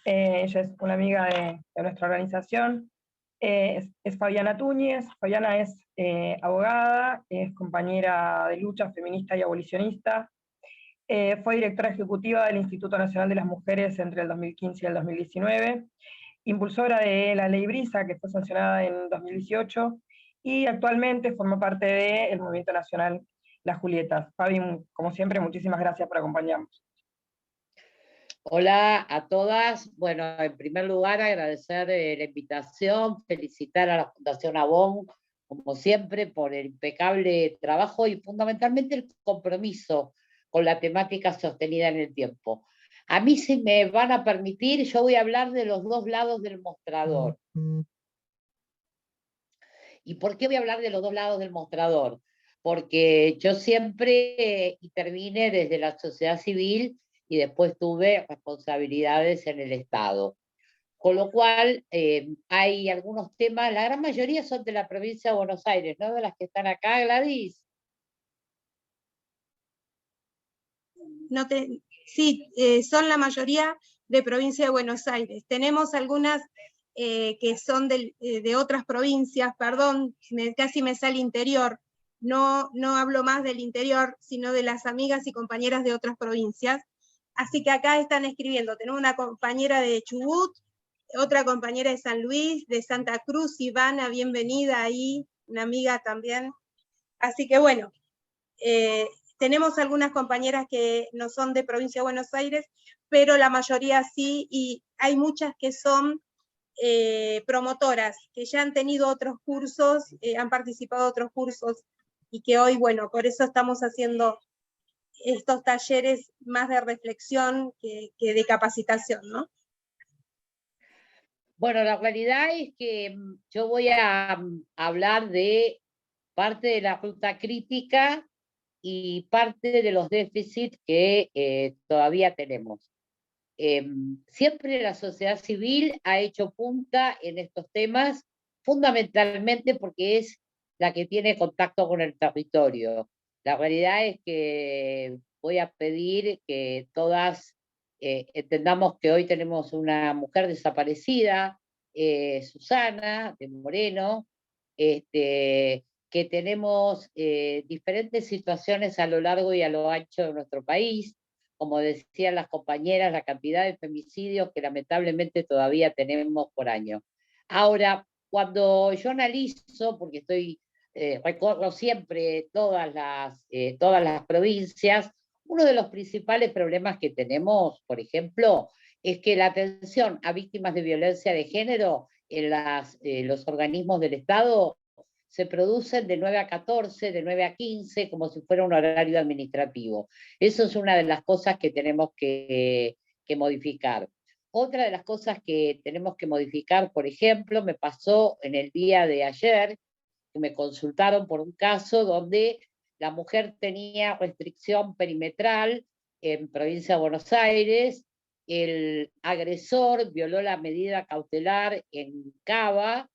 Ella es una amiga de nuestra organización. Es Fabiana Túñez. Fabiana es abogada, es compañera de lucha feminista y abolicionista. Fue directora ejecutiva del Instituto Nacional de las Mujeres entre el 2015 y el 2019. Impulsora de la Ley Brisa, que fue sancionada en 2018. Y actualmente forma parte del Movimiento Nacional Las Julietas. Fabi, como siempre, muchísimas gracias por acompañarnos. Hola a todas. Bueno, en primer lugar agradecer la invitación, felicitar a la Fundación Avon, como siempre, por el impecable trabajo y fundamentalmente el compromiso con la temática sostenida en el tiempo. A mí, si me van a permitir, yo voy a hablar de los dos lados del mostrador. ¿Y por qué voy a hablar de los dos lados del mostrador? Porque yo siempre intervine desde la sociedad civil y después tuve responsabilidades en el Estado. Con lo cual, hay algunos temas, la gran mayoría son de la provincia de Buenos Aires, ¿no? De las que están acá, Gladys. Sí, son la mayoría de provincia de Buenos Aires. Tenemos algunas que son de otras provincias, perdón, casi me sale interior. No hablo más del interior, sino de las amigas y compañeras de otras provincias. Así que acá están escribiendo. Tenemos una compañera de Chubut, otra compañera de San Luis, de Santa Cruz, Ivana, bienvenida ahí, una amiga también. Así que bueno, tenemos algunas compañeras que no son de provincia de Buenos Aires, pero la mayoría sí, y hay muchas que son promotoras, que ya han tenido otros cursos, han participado de otros cursos, y que hoy, bueno, por eso estamos haciendo estos talleres más de reflexión que de capacitación, ¿no? Bueno, la realidad es que yo voy a hablar de parte de la ruta crítica y parte de los déficits que todavía tenemos. Siempre la sociedad civil ha hecho punta en estos temas, fundamentalmente porque es la que tiene contacto con el territorio. La realidad es que voy a pedir que todas entendamos que hoy tenemos una mujer desaparecida, Susana de Moreno, que tenemos diferentes situaciones a lo largo y a lo ancho de nuestro país. Como decían las compañeras, la cantidad de femicidios que lamentablemente todavía tenemos por año. Ahora, cuando yo analizo, porque recorro siempre todas las provincias, uno de los principales problemas que tenemos, por ejemplo, es que la atención a víctimas de violencia de género en los organismos del Estado se producen de 9 a 14, de 9 a 15, como si fuera un horario administrativo. Eso es una de las cosas que tenemos que modificar. Otra de las cosas que tenemos que modificar, por ejemplo, me pasó en el día de ayer, que me consultaron por un caso donde la mujer tenía restricción perimetral en provincia de Buenos Aires, el agresor violó la medida cautelar en Cava,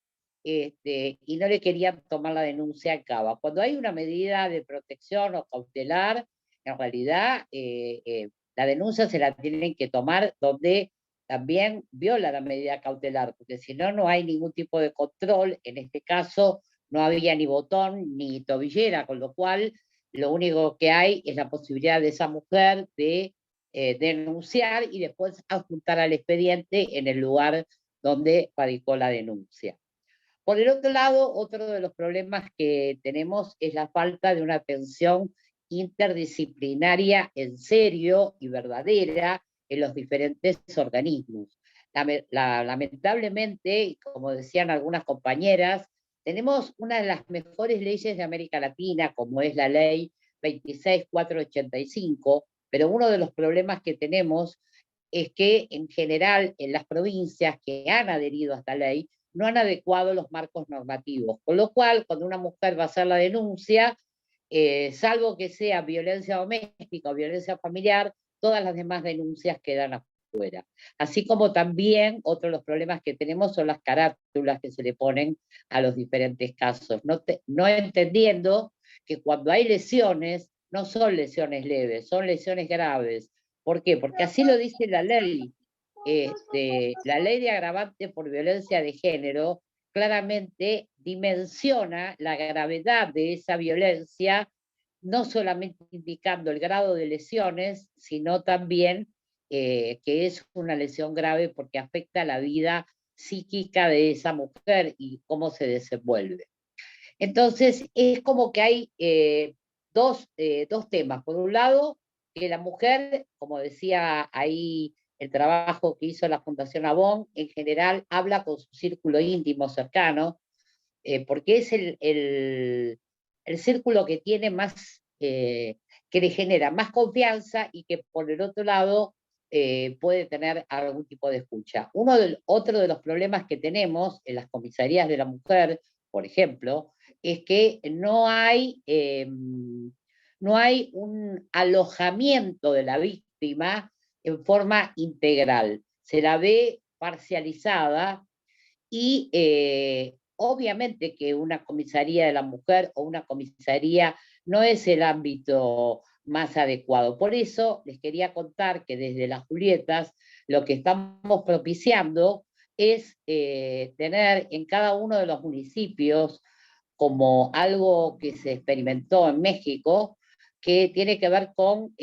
y no le querían tomar la denuncia en Cava. Cuando hay una medida de protección o cautelar, en realidad la denuncia se la tienen que tomar donde también viola la medida cautelar, porque si no, no hay ningún tipo de control. En este caso no había ni botón ni tobillera, con lo cual lo único que hay es la posibilidad de esa mujer de denunciar y después adjuntar al expediente en el lugar donde radicó la denuncia. Por el otro lado, otro de los problemas que tenemos es la falta de una atención interdisciplinaria en serio y verdadera en los diferentes organismos. Lamentablemente, como decían algunas compañeras, tenemos una de las mejores leyes de América Latina, como es la ley 26485, pero uno de los problemas que tenemos es que en general en las provincias que han adherido a esta ley no han adecuado los marcos normativos, con lo cual cuando una mujer va a hacer la denuncia, salvo que sea violencia doméstica o violencia familiar, todas las demás denuncias quedan afuera. Así como también otro de los problemas que tenemos son las carátulas que se le ponen a los diferentes casos, no entendiendo que cuando hay lesiones, no son lesiones leves, son lesiones graves. ¿Por qué? Porque así lo dice la ley. La ley de agravante por violencia de género claramente dimensiona la gravedad de esa violencia, no solamente indicando el grado de lesiones, sino también que es una lesión grave porque afecta la vida psíquica de esa mujer y cómo se desenvuelve. Entonces, es como que hay dos temas. Por un lado, que la mujer, como decía ahí el trabajo que hizo la Fundación Avon, en general habla con su círculo íntimo cercano, porque es el círculo que tiene más, que le genera más confianza y que por el otro lado puede tener algún tipo de escucha. Otro de los problemas que tenemos en las comisarías de la mujer, por ejemplo, es que no hay un alojamiento de la víctima en forma integral. Se la ve parcializada y obviamente que una comisaría de la mujer o una comisaría no es el ámbito más adecuado. Por eso les quería contar que desde las Julietas lo que estamos propiciando es tener en cada uno de los municipios, como algo que se experimentó en México, que tiene que ver con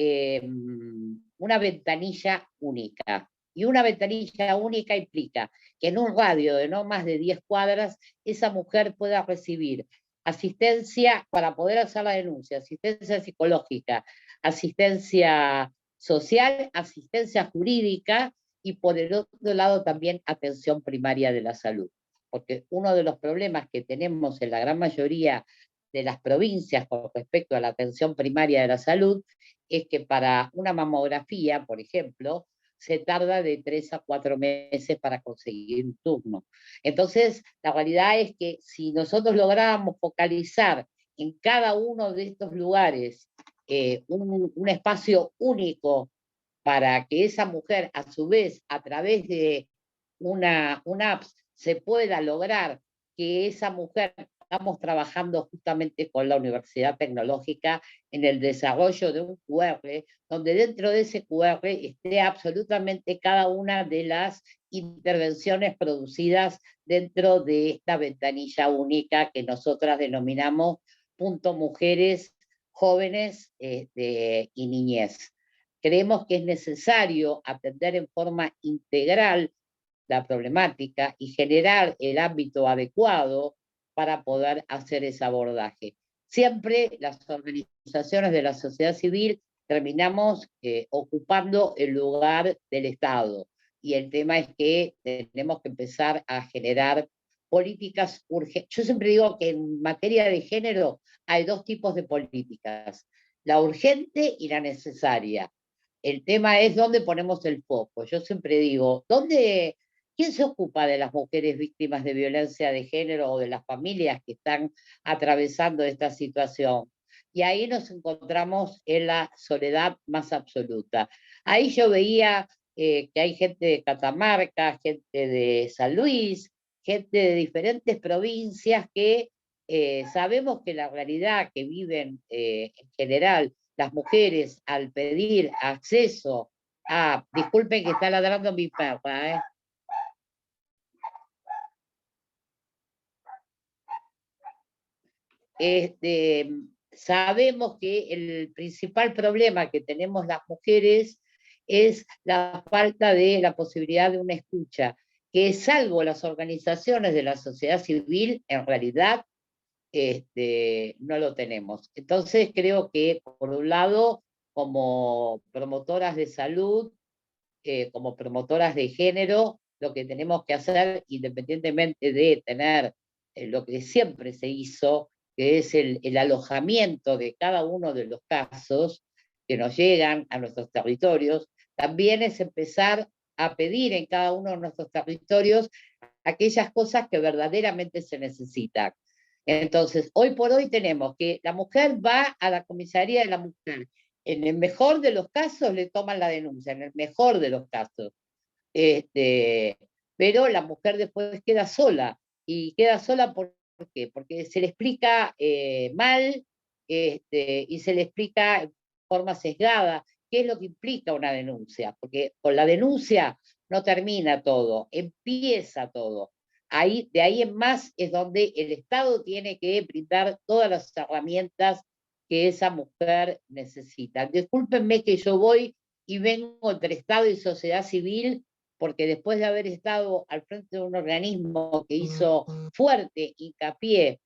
una ventanilla única. Y una ventanilla única implica que en un radio de no más de 10 cuadras, esa mujer pueda recibir asistencia para poder hacer la denuncia, asistencia psicológica, asistencia social, asistencia jurídica y por el otro lado también atención primaria de la salud. Porque uno de los problemas que tenemos en la gran mayoría de las provincias con respecto a la atención primaria de la salud es que para una mamografía, por ejemplo, se tarda de 3 a 4 meses para conseguir un turno. Entonces, la realidad es que si nosotros lográramos focalizar en cada uno de estos lugares un espacio único para que esa mujer, a su vez, a través de una app, se pueda lograr que esa mujer, estamos trabajando justamente con la Universidad Tecnológica en el desarrollo de un QR, donde dentro de ese QR esté absolutamente cada una de las intervenciones producidas dentro de esta ventanilla única que nosotras denominamos Punto Mujeres, Jóvenes y Niñez. Creemos que es necesario atender en forma integral la problemática y generar el ámbito adecuado para poder hacer ese abordaje. Siempre las organizaciones de la sociedad civil terminamos ocupando el lugar del Estado. Y el tema es que tenemos que empezar a generar políticas urgentes. Yo siempre digo que en materia de género hay dos tipos de políticas, la urgente y la necesaria. El tema es dónde ponemos el foco. Yo siempre digo, ¿quién se ocupa de las mujeres víctimas de violencia de género o de las familias que están atravesando esta situación? Y ahí nos encontramos en la soledad más absoluta. Ahí yo veía que hay gente de Catamarca, gente de San Luis, gente de diferentes provincias que sabemos que la realidad que viven en general las mujeres al pedir acceso a... Disculpen que está ladrando mi perra, sabemos que el principal problema que tenemos las mujeres es la falta de la posibilidad de una escucha, que salvo las organizaciones de la sociedad civil, en realidad no lo tenemos. Entonces creo que, por un lado, como promotoras de salud, como promotoras de género, lo que tenemos que hacer, independientemente de tener lo que siempre se hizo, que es el alojamiento de cada uno de los casos que nos llegan a nuestros territorios, también es empezar a pedir en cada uno de nuestros territorios aquellas cosas que verdaderamente se necesitan. Entonces, hoy por hoy tenemos que la mujer va a la comisaría de la mujer. En el mejor de los casos le toman la denuncia, en el mejor de los casos. Pero la mujer después queda sola. ¿Y queda sola por qué? Porque se le explica mal y se le explica de forma sesgada qué es lo que implica una denuncia. Porque con la denuncia no termina todo, empieza todo. De ahí en más es donde el Estado tiene que brindar todas las herramientas que esa mujer necesita. Discúlpenme que yo voy y vengo entre Estado y sociedad civil, porque después de haber estado al frente de un organismo que hizo fuerte hincapié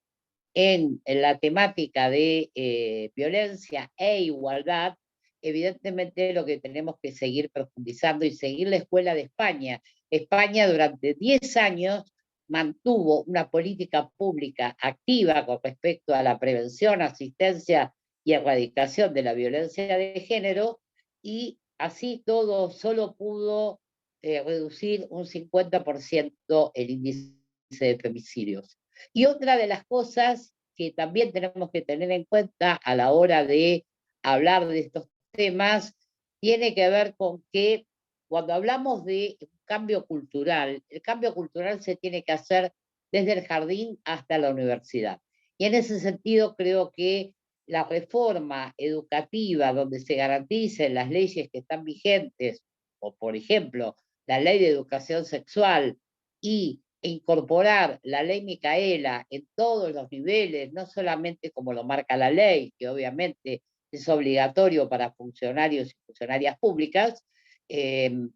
en la temática de violencia e igualdad, evidentemente lo que tenemos que seguir profundizando y seguir la escuela de España. España durante 10 años mantuvo una política pública activa con respecto a la prevención, asistencia y erradicación de la violencia de género, y así todo solo pudo reducir un 50% el índice de femicidios. Y otra de las cosas que también tenemos que tener en cuenta a la hora de hablar de estos temas tiene que ver con que cuando hablamos de cambio cultural, el cambio cultural se tiene que hacer desde el jardín hasta la universidad. Y en ese sentido creo que la reforma educativa donde se garanticen las leyes que están vigentes, o por ejemplo, la ley de educación sexual, y incorporar la ley Micaela en todos los niveles, no solamente como lo marca la ley, que obviamente es obligatorio para funcionarios y funcionarias públicas,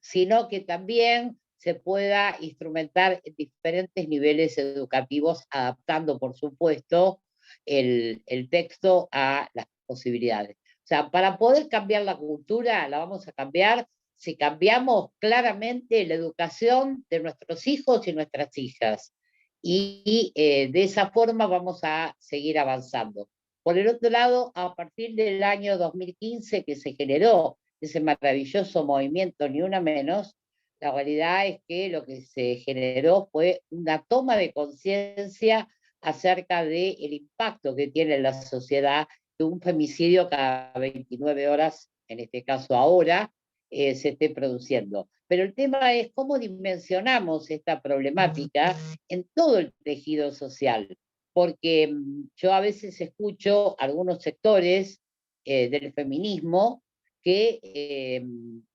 sino que también se pueda instrumentar en diferentes niveles educativos, adaptando, por supuesto, el texto a las posibilidades. O sea, para poder cambiar la cultura, la vamos a cambiar si cambiamos claramente la educación de nuestros hijos y nuestras hijas. Y de esa forma vamos a seguir avanzando. Por el otro lado, a partir del año 2015 que se generó ese maravilloso movimiento Ni Una Menos, la realidad es que lo que se generó fue una toma de conciencia acerca del impacto que tiene en la sociedad de un femicidio cada 29 horas, en este caso ahora, se esté produciendo. Pero el tema es cómo dimensionamos esta problemática en todo el tejido social, porque yo a veces escucho algunos sectores del feminismo que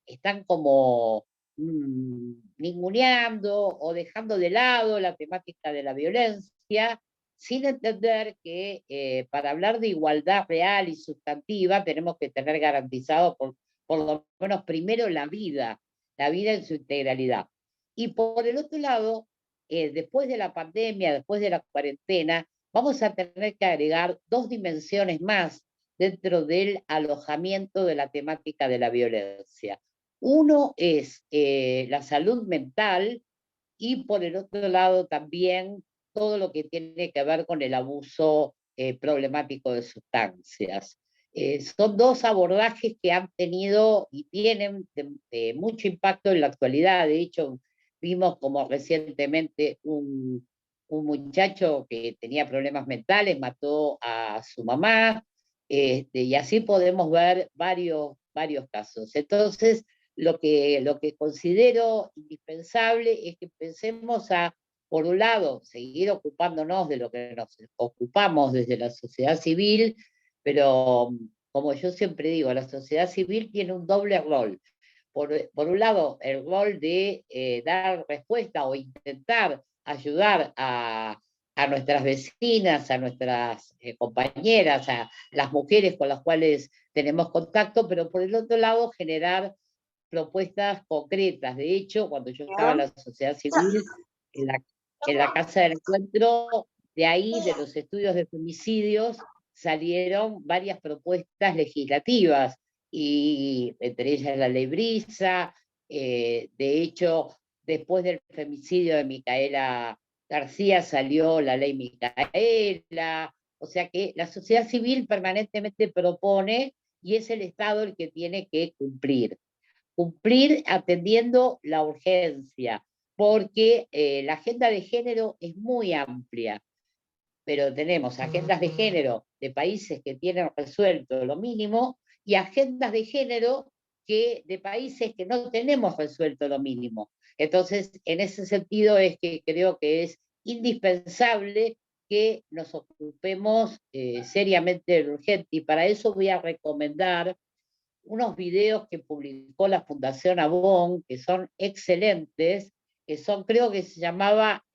están como ninguneando o dejando de lado la temática de la violencia, sin entender que para hablar de igualdad real y sustantiva tenemos que tener garantizado por lo menos primero la vida en su integralidad. Y por el otro lado, después de la pandemia, después de la cuarentena, vamos a tener que agregar 2 dimensiones más dentro del alojamiento de la temática de la violencia. Uno es la salud mental, y por el otro lado también todo lo que tiene que ver con el abuso problemático de sustancias. Son dos abordajes que han tenido y tienen mucho impacto en la actualidad. De hecho, vimos como recientemente un muchacho que tenía problemas mentales mató a su mamá, y así podemos ver varios casos. Entonces, lo que considero indispensable es que empecemos a, por un lado, seguir ocupándonos de lo que nos ocupamos desde la sociedad civil, pero como yo siempre digo, la sociedad civil tiene un doble rol. Por un lado, el rol de dar respuesta o intentar ayudar a nuestras vecinas, a nuestras compañeras, a las mujeres con las cuales tenemos contacto, pero por el otro lado, generar propuestas concretas. De hecho, cuando yo estaba en la sociedad civil, en la Casa del Encuentro, de ahí, de los estudios de femicidios, salieron varias propuestas legislativas, y entre ellas la ley Brisa. De hecho, después del femicidio de Micaela García salió la ley Micaela. O sea que la sociedad civil permanentemente propone, y es el Estado el que tiene que cumplir atendiendo la urgencia, porque la agenda de género es muy amplia, pero tenemos agendas de género de países que tienen resuelto lo mínimo, y agendas de género de países que no tenemos resuelto lo mínimo. Entonces, en ese sentido es que creo que es indispensable que nos ocupemos seriamente de lo urgente, y para eso voy a recomendar unos videos que publicó la Fundación Avon, que son excelentes, que son, creo que se llamaba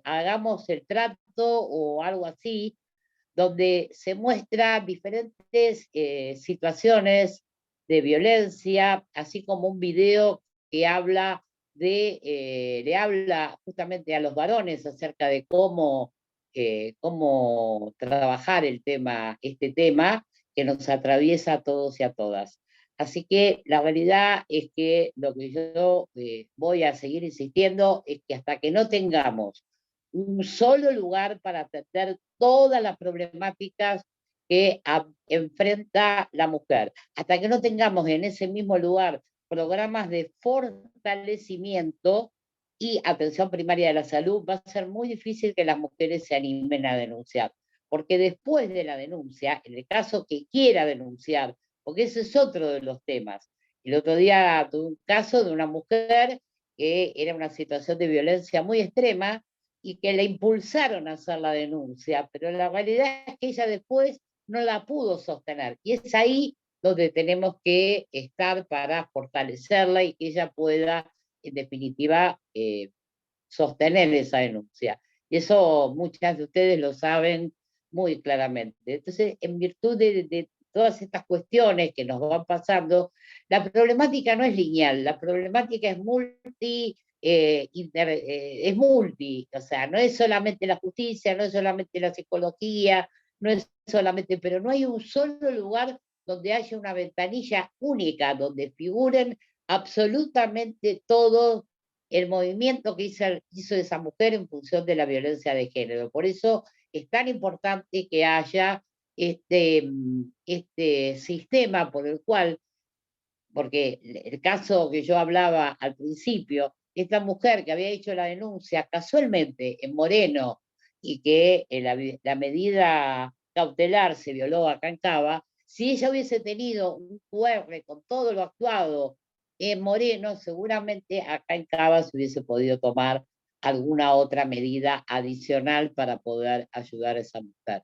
Hagamos el Trato o algo así, donde se muestra diferentes situaciones de violencia, así como un video que le habla justamente a los varones acerca de cómo trabajar este tema que nos atraviesa a todos y a todas. Así que la realidad es que lo que yo voy a seguir insistiendo es que hasta que no tengamos un solo lugar para atender todas las problemáticas que enfrenta la mujer, hasta que no tengamos en ese mismo lugar programas de fortalecimiento y atención primaria de la salud, va a ser muy difícil que las mujeres se animen a denunciar, porque después de la denuncia, en el caso que quiera denunciar, porque ese es otro de los temas. El otro día tuve un caso de una mujer que era una situación de violencia muy extrema y que le impulsaron a hacer la denuncia, pero la realidad es que ella después no la pudo sostener, y es ahí donde tenemos que estar para fortalecerla y que ella pueda, en definitiva, sostener esa denuncia. Y eso muchas de ustedes lo saben muy claramente. Entonces, en virtud de todas estas cuestiones que nos van pasando, la problemática no es lineal, la problemática es multi, o sea, no es solamente la justicia, no es solamente la psicología, no es solamente, pero no hay un solo lugar donde haya una ventanilla única, donde figuren absolutamente todo el movimiento que hizo esa mujer en función de la violencia de género. Por eso es tan importante que haya este sistema por el cual, porque el caso que yo hablaba al principio, esta mujer que había hecho la denuncia casualmente en Moreno, y que la medida cautelar se violó acá en Cava, si ella hubiese tenido un QR con todo lo actuado en Moreno, seguramente acá en Cava se hubiese podido tomar alguna otra medida adicional para poder ayudar a esa mujer.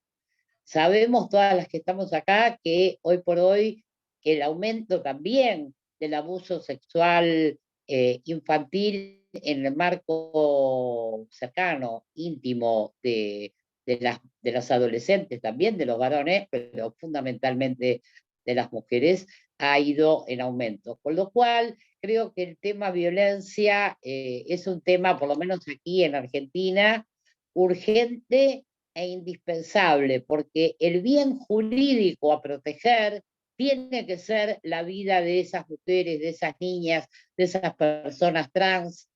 Sabemos todas las que estamos acá que hoy por hoy el aumento también del abuso sexual infantil en el marco cercano, íntimo de las adolescentes, también de los varones, pero fundamentalmente de las mujeres, ha ido en aumento. Con lo cual, creo que el tema violencia es un tema, por lo menos aquí en Argentina, urgente e indispensable, porque el bien jurídico a proteger tiene que ser la vida de esas mujeres, de esas niñas, de esas personas trans.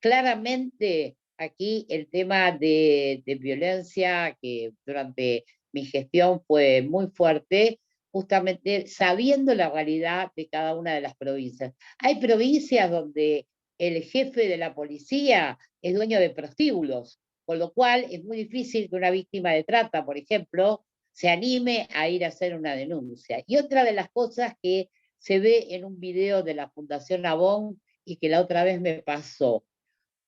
Claramente aquí el tema de violencia, que durante mi gestión fue muy fuerte, justamente sabiendo la realidad de cada una de las provincias. Hay provincias donde el jefe de la policía es dueño de prostíbulos, con lo cual es muy difícil que una víctima de trata, por ejemplo, se anime a ir a hacer una denuncia. Y otra de las cosas que se ve en un video de la Fundación Avon y que la otra vez me pasó,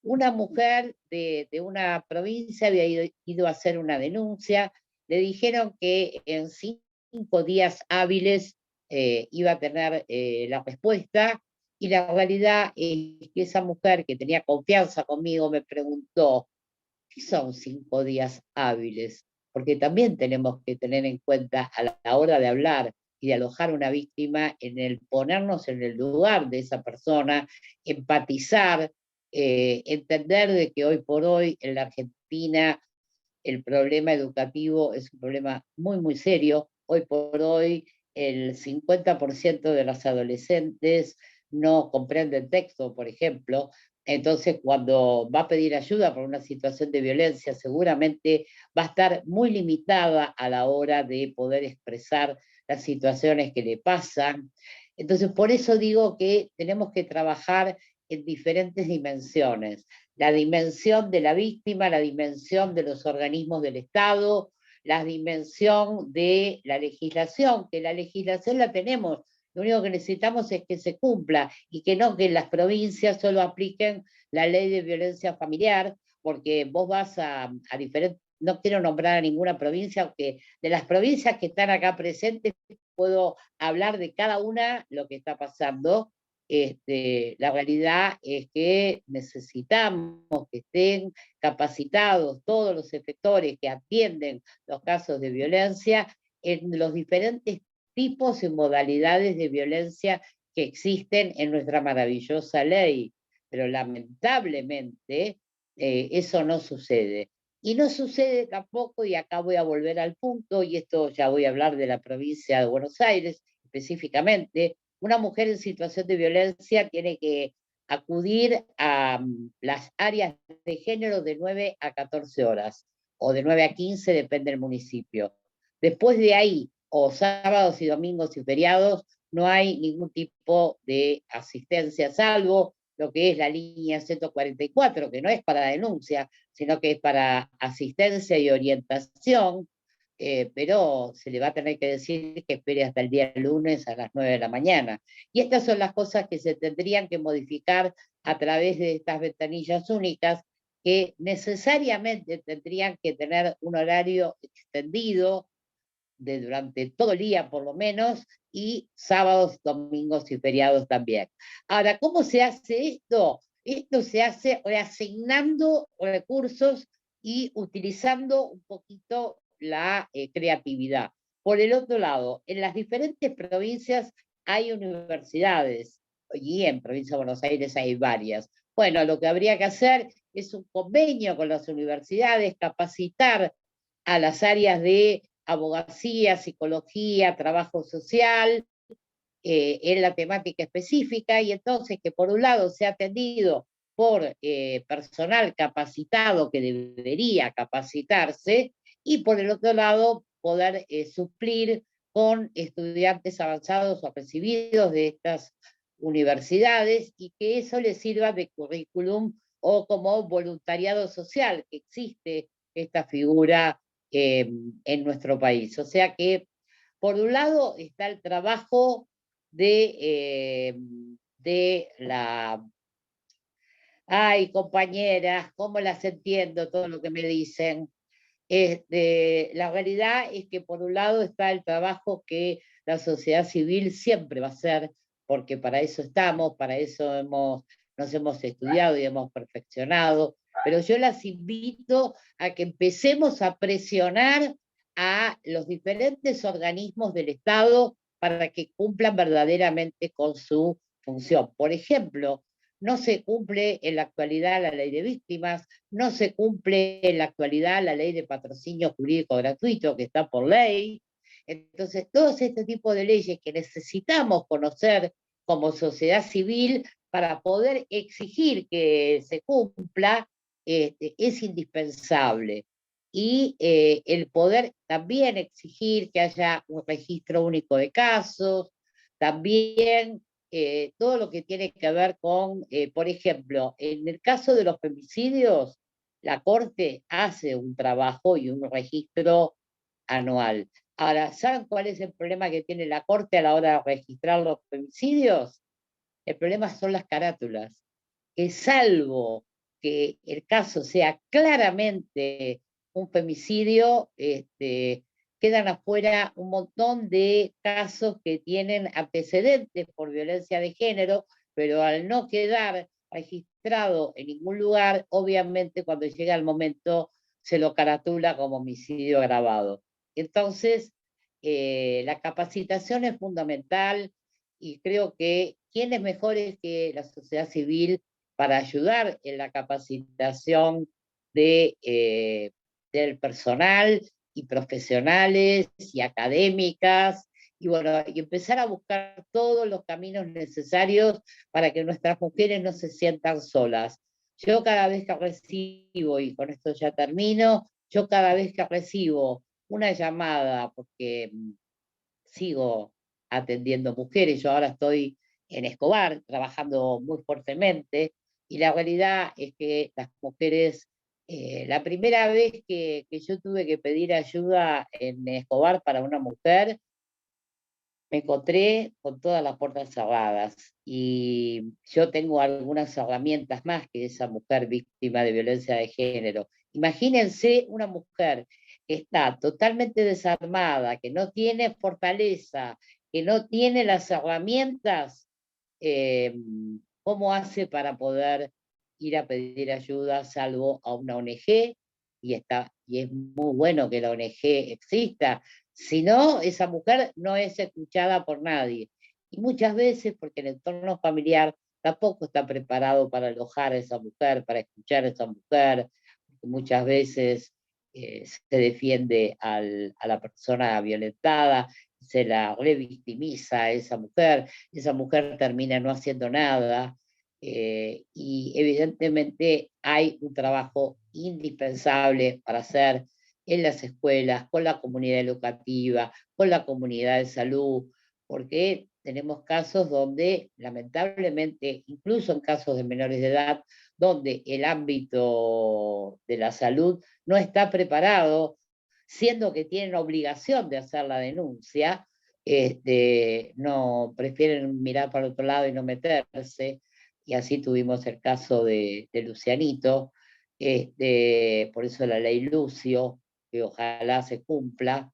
una mujer de una provincia había ido a hacer una denuncia, le dijeron que en 5 días hábiles iba a tener la respuesta, y la realidad es que esa mujer que tenía confianza conmigo me preguntó, ¿qué son 5 días hábiles? Porque también tenemos que tener en cuenta a la hora de hablar y de alojar a una víctima en el ponernos en el lugar de esa persona, empatizar, entender de que hoy por hoy en la Argentina el problema educativo es un problema muy, muy serio. Hoy por hoy el 50% de los adolescentes no comprenden texto, por ejemplo. Entonces, cuando va a pedir ayuda por una situación de violencia, seguramente va a estar muy limitada a la hora de poder expresar las situaciones que le pasan. Entonces, por eso digo que tenemos que trabajar en diferentes dimensiones. La dimensión de la víctima, la dimensión de los organismos del Estado, la dimensión de la legislación, que la legislación la tenemos, lo único que necesitamos es que se cumpla y que no que las provincias solo apliquen la ley de violencia familiar, porque vos vas a diferentes, no quiero nombrar a ninguna provincia, aunque de las provincias que están acá presentes puedo hablar de cada una lo que está pasando. La realidad es que necesitamos que estén capacitados todos los efectores que atienden los casos de violencia en los diferentes tipos y modalidades de violencia que existen en nuestra maravillosa ley, pero lamentablemente eso no sucede. Y no sucede tampoco, y acá voy a volver al punto, y esto ya voy a hablar de la provincia de Buenos Aires específicamente. Una mujer en situación de violencia tiene que acudir a las áreas de género de 9 a 14 horas, o de 9 a 15, depende del municipio. Después de ahí, o sábados y domingos y feriados, no hay ningún tipo de asistencia, salvo lo que es la línea 144, que no es para denuncia, sino que es para asistencia y orientación, pero se le va a tener que decir que espere hasta el día lunes a las 9 de la mañana. Y estas son las cosas que se tendrían que modificar a través de estas ventanillas únicas, que necesariamente tendrían que tener un horario extendido de durante todo el día por lo menos, y sábados, domingos y feriados también. Ahora, ¿cómo se hace esto? Esto se hace reasignando recursos y utilizando un poquito la creatividad. Por el otro lado, en las diferentes provincias hay universidades, y en provincia de Buenos Aires hay varias. Bueno, lo que habría que hacer es un convenio con las universidades, capacitar a las áreas de abogacía, psicología, trabajo social, en la temática específica, y entonces que por un lado sea atendido por personal capacitado que debería capacitarse, y por el otro lado poder suplir con estudiantes avanzados o recibidos de estas universidades, y que eso les sirva de currículum o como voluntariado social, que existe esta figura en nuestro país. O sea que, por un lado, está el trabajo de la... Ay, compañeras, cómo las entiendo todo lo que me dicen. La realidad es que por un lado está el trabajo que la sociedad civil siempre va a hacer, porque para eso estamos, para eso nos hemos estudiado y hemos perfeccionado, pero yo las invito a que empecemos a presionar a los diferentes organismos del Estado para que cumplan verdaderamente con su función. Por ejemplo, no se cumple en la actualidad la ley de víctimas, no se cumple en la actualidad la ley de patrocinio jurídico gratuito, que está por ley. Entonces, todos este tipo de leyes que necesitamos conocer como sociedad civil para poder exigir que se cumpla, es indispensable. y el poder también exigir que haya un registro único de casos, también todo lo que tiene que ver con, por ejemplo, en el caso de los femicidios, la Corte hace un trabajo y un registro anual. Ahora, ¿saben cuál es el problema que tiene la Corte a la hora de registrar los femicidios? El problema son las carátulas, que salvo que el caso sea claramente un femicidio, quedan afuera un montón de casos que tienen antecedentes por violencia de género, pero al no quedar registrado en ningún lugar, obviamente cuando llega el momento se lo caratula como homicidio agravado. Entonces, la capacitación es fundamental y creo que quién es mejores que la sociedad civil para ayudar en la capacitación del personal y profesionales y académicas, y bueno, y empezar a buscar todos los caminos necesarios para que nuestras mujeres no se sientan solas. Yo cada vez que recibo, y con esto ya termino, yo cada vez que recibo una llamada, porque sigo atendiendo mujeres, yo ahora estoy en Escobar trabajando muy fuertemente, y la realidad es que las mujeres, la primera vez que yo tuve que pedir ayuda en Escobar para una mujer, me encontré con todas las puertas cerradas, y yo tengo algunas herramientas más que esa mujer víctima de violencia de género. Imagínense una mujer que está totalmente desarmada, que no tiene fortaleza, que no tiene las herramientas, ¿cómo hace para poder ir a pedir ayuda salvo a una ONG? Y es muy bueno que la ONG exista, si no, esa mujer no es escuchada por nadie. Y muchas veces, porque el entorno familiar tampoco está preparado para alojar a esa mujer, para escuchar a esa mujer, muchas veces se defiende a la persona violentada, se la revictimiza a esa mujer termina no haciendo nada, y evidentemente hay un trabajo indispensable para hacer en las escuelas, con la comunidad educativa, con la comunidad de salud, porque tenemos casos donde, lamentablemente, incluso en casos de menores de edad, donde el ámbito de la salud no está preparado, siendo que tienen obligación de hacer la denuncia, no prefieren mirar para otro lado y no meterse, y así tuvimos el caso de Lucianito, por eso la ley Lucio, que ojalá se cumpla,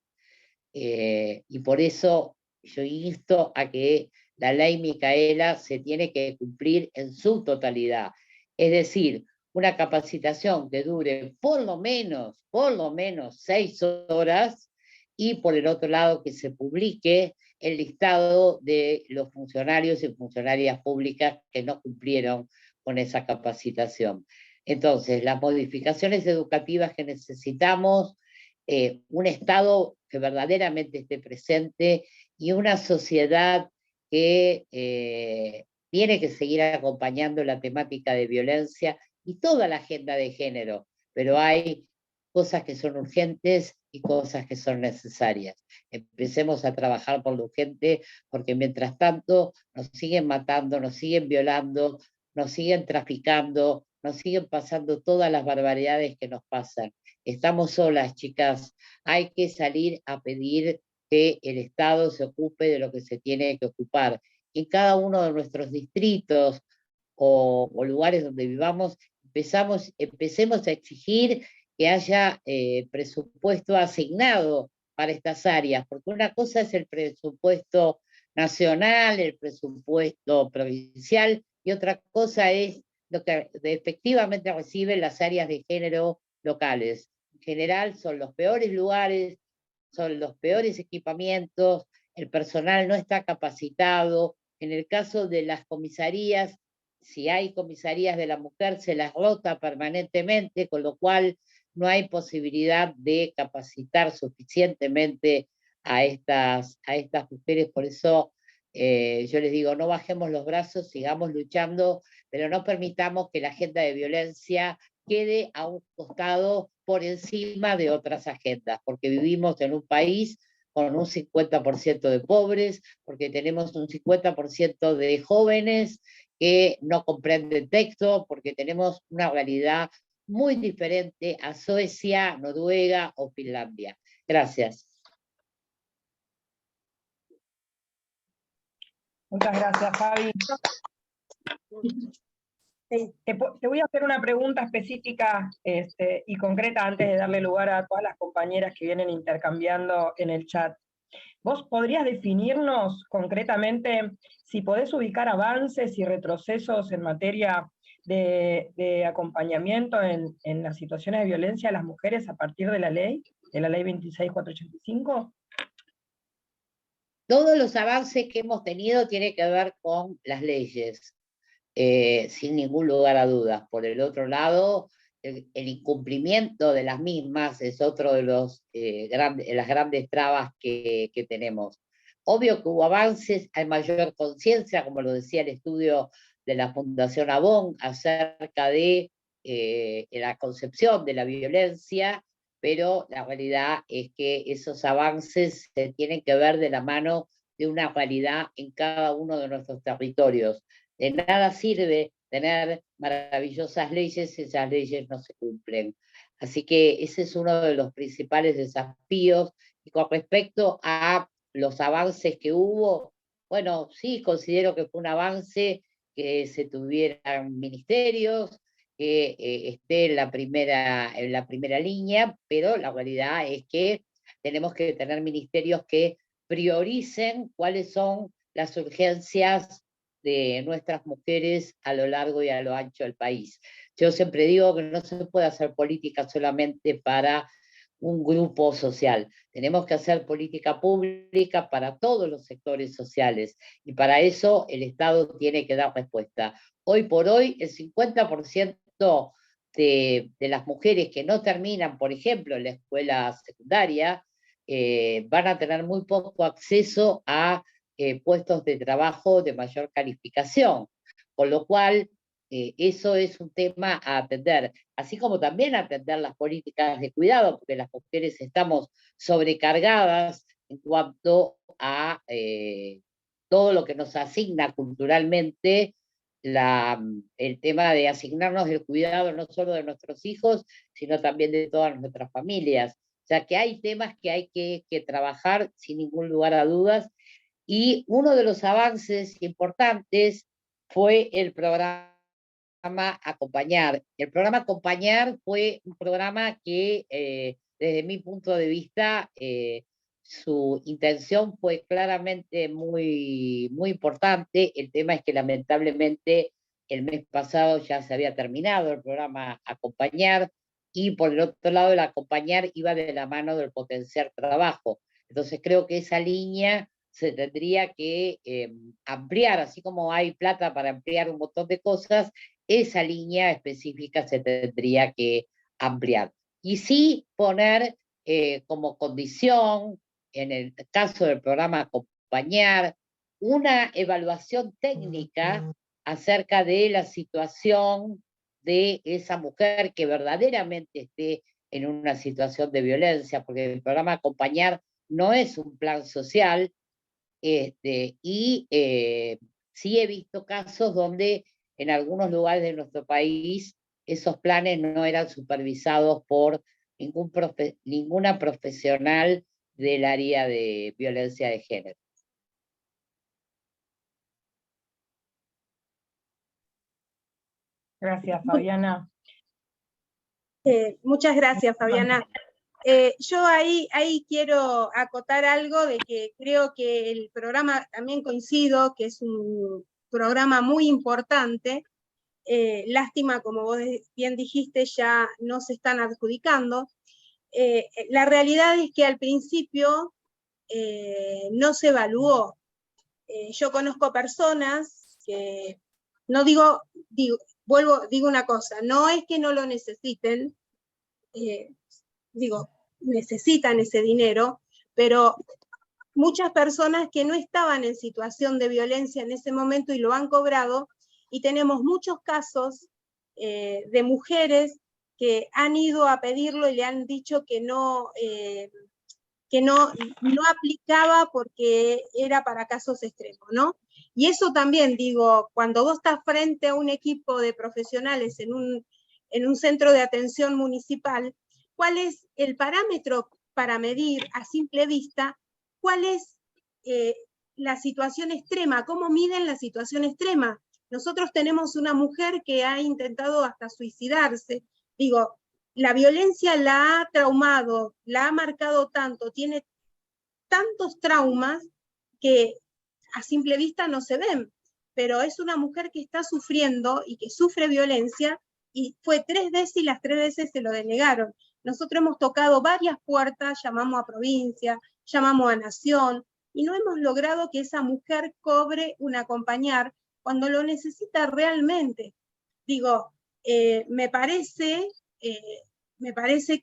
y por eso yo insto a que la ley Micaela se tiene que cumplir en su totalidad, es decir, una capacitación que dure por lo menos 6 horas, y por el otro lado que se publique el listado de los funcionarios y funcionarias públicas que no cumplieron con esa capacitación. Entonces, las modificaciones educativas que necesitamos, un Estado que verdaderamente esté presente y una sociedad que tiene que seguir acompañando la temática de violencia y toda la agenda de género, pero hay cosas que son urgentes y cosas que son necesarias. Empecemos a trabajar por lo urgente, porque mientras tanto nos siguen matando, nos siguen violando, nos siguen traficando, nos siguen pasando todas las barbaridades que nos pasan. Estamos solas, chicas. Hay que salir a pedir que el Estado se ocupe de lo que se tiene que ocupar. En cada uno de nuestros distritos o lugares donde vivamos, empecemos a exigir que haya presupuesto asignado para estas áreas, porque una cosa es el presupuesto nacional, el presupuesto provincial, y otra cosa es lo que efectivamente reciben las áreas de género locales. En general son los peores lugares, son los peores equipamientos, el personal no está capacitado. En el caso de las comisarías, si hay comisarías de la mujer, se las rota permanentemente, con lo cual no hay posibilidad de capacitar suficientemente a estas mujeres. Por eso yo les digo, no bajemos los brazos, sigamos luchando, pero no permitamos que la agenda de violencia quede a un costado por encima de otras agendas, porque vivimos en un país con un 50% de pobres, porque tenemos un 50% de jóvenes que no comprenden texto, porque tenemos una realidad muy diferente a Suecia, Noruega o Finlandia. Gracias. Muchas gracias, Fabi. Te voy a hacer una pregunta específica y concreta antes de darle lugar a todas las compañeras que vienen intercambiando en el chat. ¿Vos podrías definirnos concretamente si podés ubicar avances y retrocesos en materia de acompañamiento en las situaciones de violencia a las mujeres a partir de la ley 26485? Todos los avances que hemos tenido tienen que ver con las leyes, sin ningún lugar a dudas. Por el otro lado, el incumplimiento de las mismas es otro de las grandes trabas que tenemos. Obvio que hubo avances, hay mayor conciencia, como lo decía el estudio de la Fundación Avon, acerca de la concepción de la violencia, pero la realidad es que esos avances se tienen que ver de la mano de una realidad en cada uno de nuestros territorios. De nada sirve tener maravillosas leyes si esas leyes no se cumplen. Así que ese es uno de los principales desafíos. Y con respecto a los avances que hubo, bueno, sí, considero que fue un avance que se tuvieran ministerios, que esté en la primera línea, pero la realidad es que tenemos que tener ministerios que prioricen cuáles son las urgencias de nuestras mujeres a lo largo y a lo ancho del país. Yo siempre digo que no se puede hacer política solamente para un grupo social. Tenemos que hacer política pública para todos los sectores sociales, y para eso el Estado tiene que dar respuesta. Hoy por hoy, el 50% de las mujeres que no terminan, por ejemplo, en la escuela secundaria, van a tener muy poco acceso a puestos de trabajo de mayor calificación, con lo cual eso es un tema a atender, así como también atender las políticas de cuidado, porque las mujeres estamos sobrecargadas en cuanto a todo lo que nos asigna culturalmente, el tema de asignarnos el cuidado no solo de nuestros hijos, sino también de todas nuestras familias. O sea que hay temas que hay que trabajar sin ningún lugar a dudas, y uno de los avances importantes fue el programa Acompañar. El programa Acompañar fue un programa que, desde mi punto de vista, su intención fue claramente muy, muy importante. El tema es que lamentablemente el mes pasado ya se había terminado el programa Acompañar, y por el otro lado el Acompañar iba de la mano del potenciar trabajo. Entonces creo que esa línea se tendría que ampliar, así como hay plata para ampliar un montón de cosas, esa línea específica se tendría que ampliar. Y sí poner como condición, en el caso del programa Acompañar, una evaluación técnica acerca de la situación de esa mujer que verdaderamente esté en una situación de violencia, porque el programa Acompañar no es un plan social, y sí he visto casos donde en algunos lugares de nuestro país esos planes no eran supervisados por ninguna profesional del área de violencia de género. Gracias, Fabiana. Muchas gracias, Fabiana. Yo ahí quiero acotar algo de que creo que el programa, también coincido, que es un programa muy importante. Lástima, como vos bien dijiste, ya no se están adjudicando. La realidad es que al principio no se evaluó. Yo conozco personas que, no digo una cosa, no es que no lo necesiten, necesitan ese dinero, pero muchas personas que no estaban en situación de violencia en ese momento y lo han cobrado, y tenemos muchos casos de mujeres que han ido a pedirlo y le han dicho que no aplicaba porque era para casos extremos, ¿no? Y eso también, digo, cuando vos estás frente a un equipo de profesionales en un centro de atención municipal, ¿cuál es el parámetro para medir a simple vista cuál es la situación extrema? ¿Cómo miden la situación extrema? Nosotros tenemos una mujer que ha intentado hasta suicidarse. Digo, la violencia la ha traumado, la ha marcado tanto, tiene tantos traumas que a simple vista no se ven, pero es una mujer que está sufriendo y que sufre violencia, y fue 3 veces y las 3 veces se lo denegaron. Nosotros hemos tocado varias puertas, llamamos a provincia, llamamos a nación, y no hemos logrado que esa mujer cobre un acompañar cuando lo necesita realmente. Digo, me parece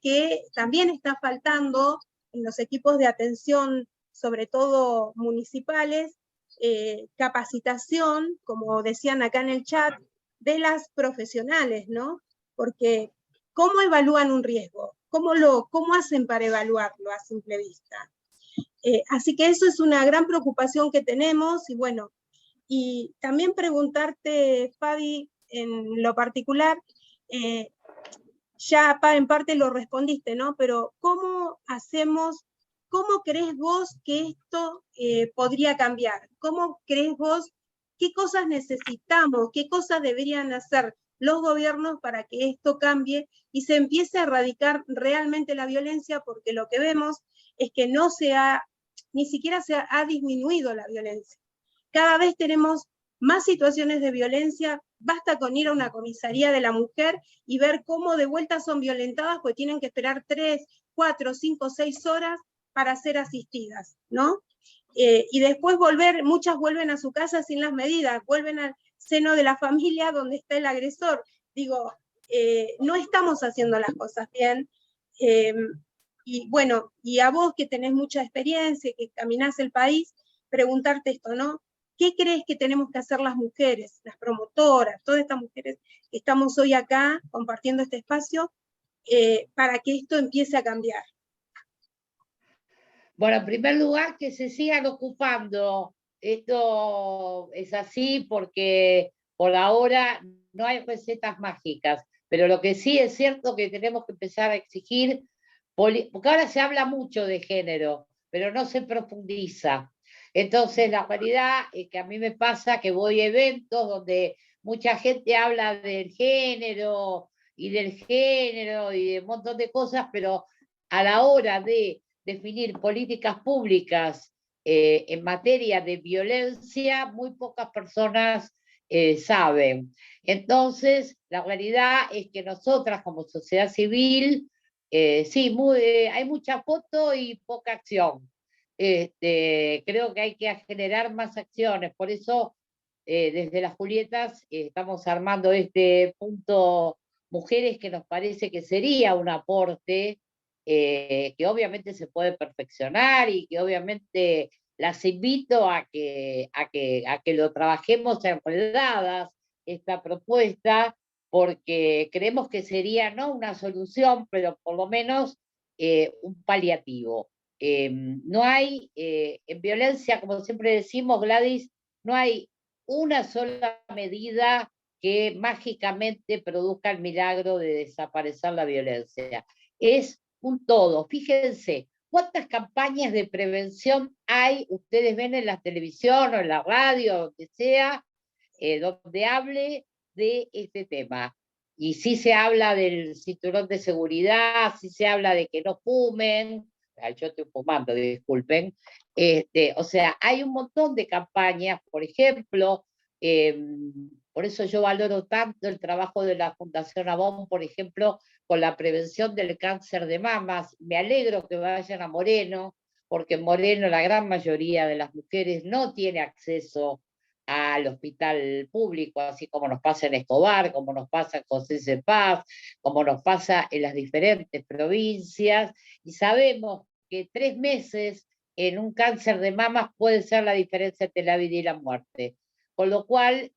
que también está faltando en los equipos de atención, sobre todo municipales, capacitación, como decían acá en el chat, de las profesionales, ¿no? Porque ¿cómo evalúan un riesgo? ¿Cómo hacen para evaluarlo a simple vista? Así que eso es una gran preocupación que tenemos, y bueno, y también preguntarte, Fabi, en lo particular, ya en parte lo respondiste, ¿no? Pero ¿cómo crees vos que esto podría cambiar? ¿Cómo crees vos, qué cosas necesitamos, qué cosas deberían hacer los gobiernos para que esto cambie y se empiece a erradicar realmente la violencia? Porque lo que vemos es que ni siquiera se ha disminuido la violencia. Cada vez tenemos más situaciones de violencia. Basta con ir a una comisaría de la mujer y ver cómo de vuelta son violentadas, porque tienen que esperar 3, 4, 5, 6 horas para ser asistidas, ¿no? Y después muchas vuelven a su casa sin las medidas, vuelven al seno de la familia donde está el agresor. Digo, no estamos haciendo las cosas bien. Y bueno, y a vos que tenés mucha experiencia, que caminás el país, preguntarte esto, ¿no? ¿Qué crees que tenemos que hacer las mujeres, las promotoras, todas estas mujeres que estamos hoy acá compartiendo este espacio, para que esto empiece a cambiar? Bueno, en primer lugar, que se sigan ocupando. Esto es así porque por ahora no hay recetas mágicas, pero lo que sí es cierto que tenemos que empezar a exigir, porque ahora se habla mucho de género, pero no se profundiza. Entonces, la realidad es que a mí me pasa que voy a eventos donde mucha gente habla del género y de un montón de cosas, pero a la hora de definir políticas públicas en materia de violencia, muy pocas personas saben. Entonces, la realidad es que nosotras como sociedad civil, sí, hay mucha foto y poca acción. Creo que hay que generar más acciones, por eso desde las Julietas estamos armando este punto mujeres, que nos parece que sería un aporte que obviamente se puede perfeccionar y que obviamente las invito a que lo trabajemos enredadas, esta propuesta, porque creemos que sería no una solución, pero por lo menos un paliativo. No hay, en violencia, como siempre decimos, Gladys, no hay una sola medida que mágicamente produzca el milagro de desaparecer la violencia. Es un todo. Fíjense, ¿cuántas campañas de prevención hay? Ustedes ven en la televisión o en la radio, donde sea, donde hable de este tema. Y sí se habla del cinturón de seguridad, sí se habla de que no fumen. Yo estoy fumando, disculpen. O sea, hay un montón de campañas, por ejemplo, por eso yo valoro tanto el trabajo de la Fundación Avon, por ejemplo, con la prevención del cáncer de mamas. Me alegro que vayan a Moreno, porque en Moreno la gran mayoría de las mujeres no tiene acceso al hospital público, así como nos pasa en Escobar, como nos pasa en José C. Paz, como nos pasa en las diferentes provincias, y sabemos que 3 meses en un cáncer de mamas puede ser la diferencia entre la vida y la muerte. Con lo cual,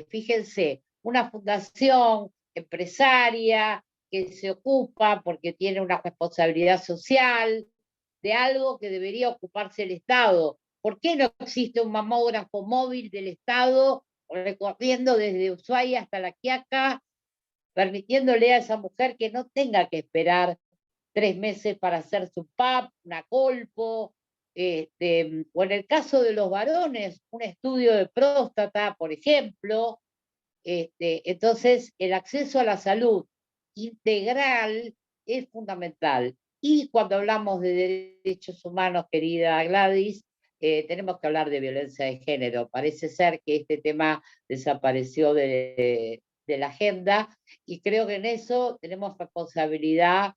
fíjense, una fundación empresaria, que se ocupa porque tiene una responsabilidad social de algo que debería ocuparse el Estado. ¿Por qué no existe un mamógrafo móvil del Estado recorriendo desde Ushuaia hasta La Quiaca, permitiéndole a esa mujer que no tenga que esperar 3 meses para hacer su PAP, una colpo, o en el caso de los varones, un estudio de próstata, por ejemplo? Entonces, el acceso a la salud integral es fundamental. Y cuando hablamos de derechos humanos, querida Gladys, tenemos que hablar de violencia de género. Parece ser que este tema desapareció de la agenda, y creo que en eso tenemos responsabilidad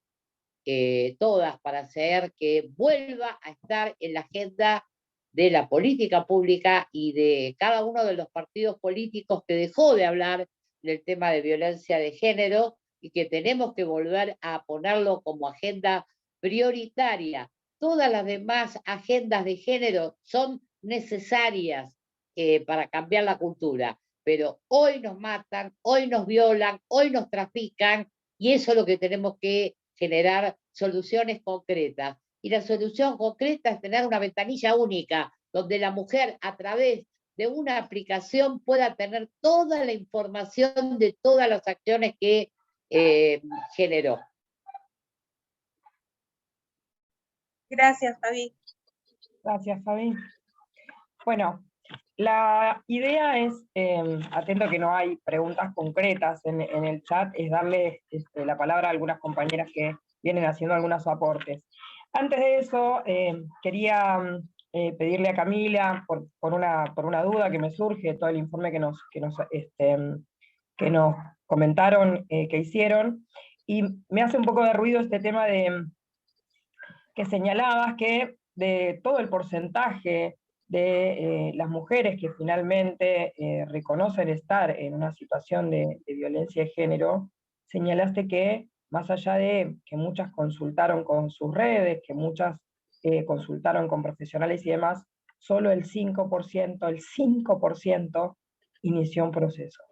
todas para hacer que vuelva a estar en la agenda de la política pública y de cada uno de los partidos políticos que dejó de hablar del tema de violencia de género, y que tenemos que volver a ponerlo como agenda prioritaria. Todas las demás agendas de género son necesarias para cambiar la cultura, pero hoy nos matan, hoy nos violan, hoy nos trafican, y eso es lo que tenemos que generar soluciones concretas. Y la solución concreta es tener una ventanilla única, donde la mujer, a través de una aplicación, pueda tener toda la información de todas las acciones que generó. Gracias, Fabi. Gracias, Fabi. Bueno, la idea es, atento que no hay preguntas concretas en el chat, es darle la palabra a algunas compañeras que vienen haciendo algunos aportes. Antes de eso, quería pedirle a Camila, por una duda que me surge, todo el informe que nos comentaron, que hicieron, y me hace un poco de ruido este tema de que señalabas que de todo el porcentaje de las mujeres que finalmente reconocen estar en una situación de violencia de género, señalaste que más allá de que muchas consultaron con sus redes, que muchas consultaron con profesionales y demás, solo el 5% inició un proceso.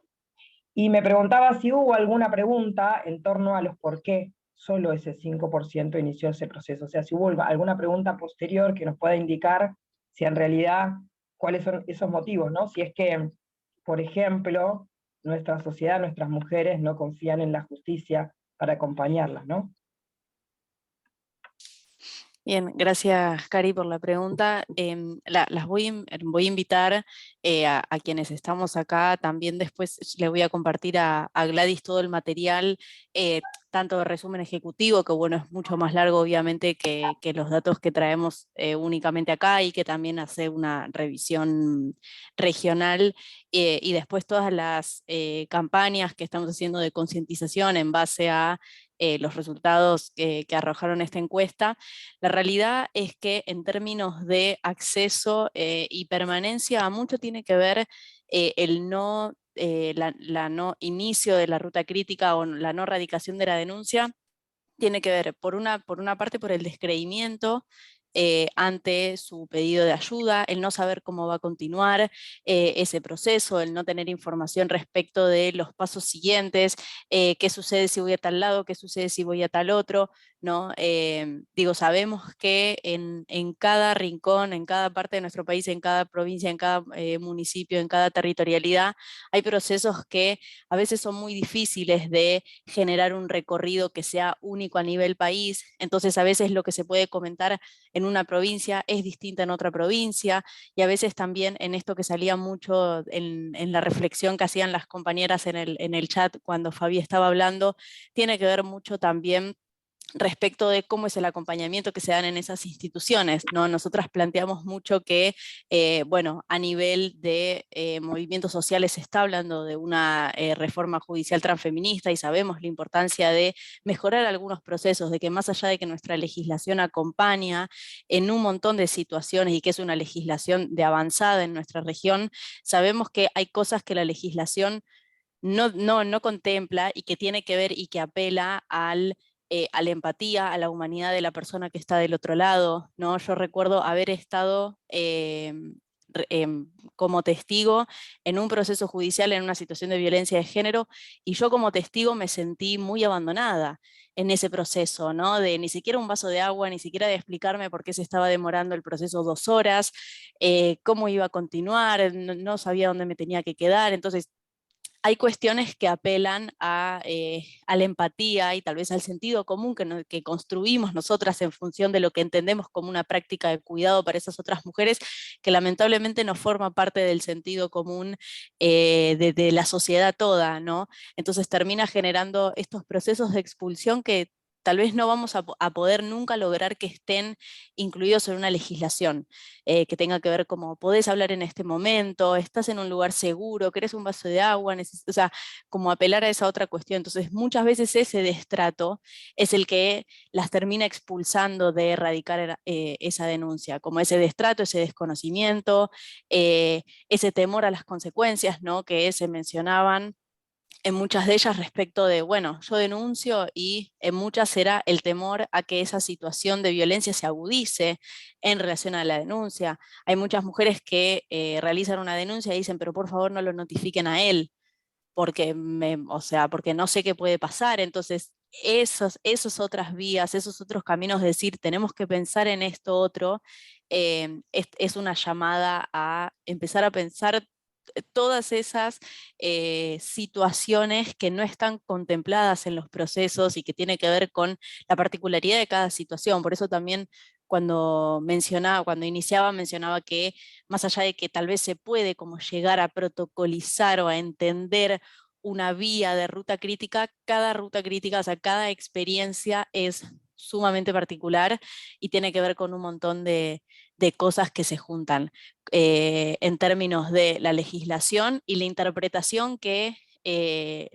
Y me preguntaba si hubo alguna pregunta en torno a los por qué solo ese 5% inició ese proceso. O sea, si hubo alguna pregunta posterior que nos pueda indicar si en realidad cuáles son esos motivos, ¿no? Si es que, por ejemplo, nuestra sociedad, nuestras mujeres no confían en la justicia para acompañarlas, ¿no? Bien, gracias Cari por la pregunta. Las voy a invitar a quienes estamos acá. También después le voy a compartir a Gladys todo el material, tanto de resumen ejecutivo, que bueno, es mucho más largo obviamente que los datos que traemos únicamente acá, y que también hace una revisión regional, y después todas las campañas que estamos haciendo de concientización en base a los resultados que arrojaron esta encuesta. La realidad es que en términos de acceso y permanencia, mucho tiene que ver la no inicio de la ruta crítica o la no radicación de la denuncia. Tiene que ver por una parte por el descreimiento ante su pedido de ayuda, el no saber cómo va a continuar ese proceso, el no tener información respecto de los pasos siguientes, qué sucede si voy a tal lado, qué sucede si voy a tal otro, ¿no? Sabemos que en cada rincón, en cada parte de nuestro país, en cada provincia, en cada municipio, en cada territorialidad, hay procesos que a veces son muy difíciles de generar un recorrido que sea único a nivel país. Entonces a veces lo que se puede comentar en una provincia es distinta en otra provincia, y a veces también en esto que salía mucho en la reflexión que hacían las compañeras en el chat cuando Fabi estaba hablando, tiene que ver mucho también respecto de cómo es el acompañamiento que se dan en esas instituciones, ¿no? Nosotras planteamos mucho que, a nivel de movimientos sociales se está hablando de una reforma judicial transfeminista, y sabemos la importancia de mejorar algunos procesos, de que más allá de que nuestra legislación acompaña en un montón de situaciones y que es una legislación de avanzada en nuestra región, sabemos que hay cosas que la legislación no contempla, y que tiene que ver y que apela a la empatía, a la humanidad de la persona que está del otro lado, ¿no? Yo recuerdo haber estado como testigo en un proceso judicial en una situación de violencia de género, y yo como testigo me sentí muy abandonada en ese proceso, ¿no? De ni siquiera un vaso de agua, ni siquiera de explicarme por qué se estaba demorando el proceso 2 horas, cómo iba a continuar, no sabía dónde me tenía que quedar. Entonces, hay cuestiones que apelan a la empatía y tal vez al sentido común que construimos nosotras en función de lo que entendemos como una práctica de cuidado para esas otras mujeres, que lamentablemente no forma parte del sentido común de la sociedad toda, ¿no? Entonces termina generando estos procesos de expulsión que tal vez no vamos a poder nunca lograr que estén incluidos en una legislación, que tenga que ver como podés hablar en este momento, estás en un lugar seguro, querés un vaso de agua, o sea, como apelar a esa otra cuestión. Entonces muchas veces ese destrato es el que las termina expulsando de erradicar esa denuncia, como ese destrato, ese desconocimiento, ese temor a las consecuencias, ¿no? Que se mencionaban en muchas de ellas respecto de, bueno, yo denuncio, y en muchas era el temor a que esa situación de violencia se agudice en relación a la denuncia. Hay muchas mujeres que realizan una denuncia y dicen, pero por favor no lo notifiquen a él, porque, o sea, porque no sé qué puede pasar. Entonces, esos otras vías, esos otros caminos de decir, tenemos que pensar en esto otro, es una llamada a empezar a pensar todas esas situaciones que no están contempladas en los procesos y que tiene que ver con la particularidad de cada situación. Por eso también cuando iniciaba mencionaba que más allá de que tal vez se puede como llegar a protocolizar o a entender una vía de ruta crítica, cada ruta crítica, o sea, cada experiencia es sumamente particular y tiene que ver con un montón de cosas que se juntan en términos de la legislación y la interpretación que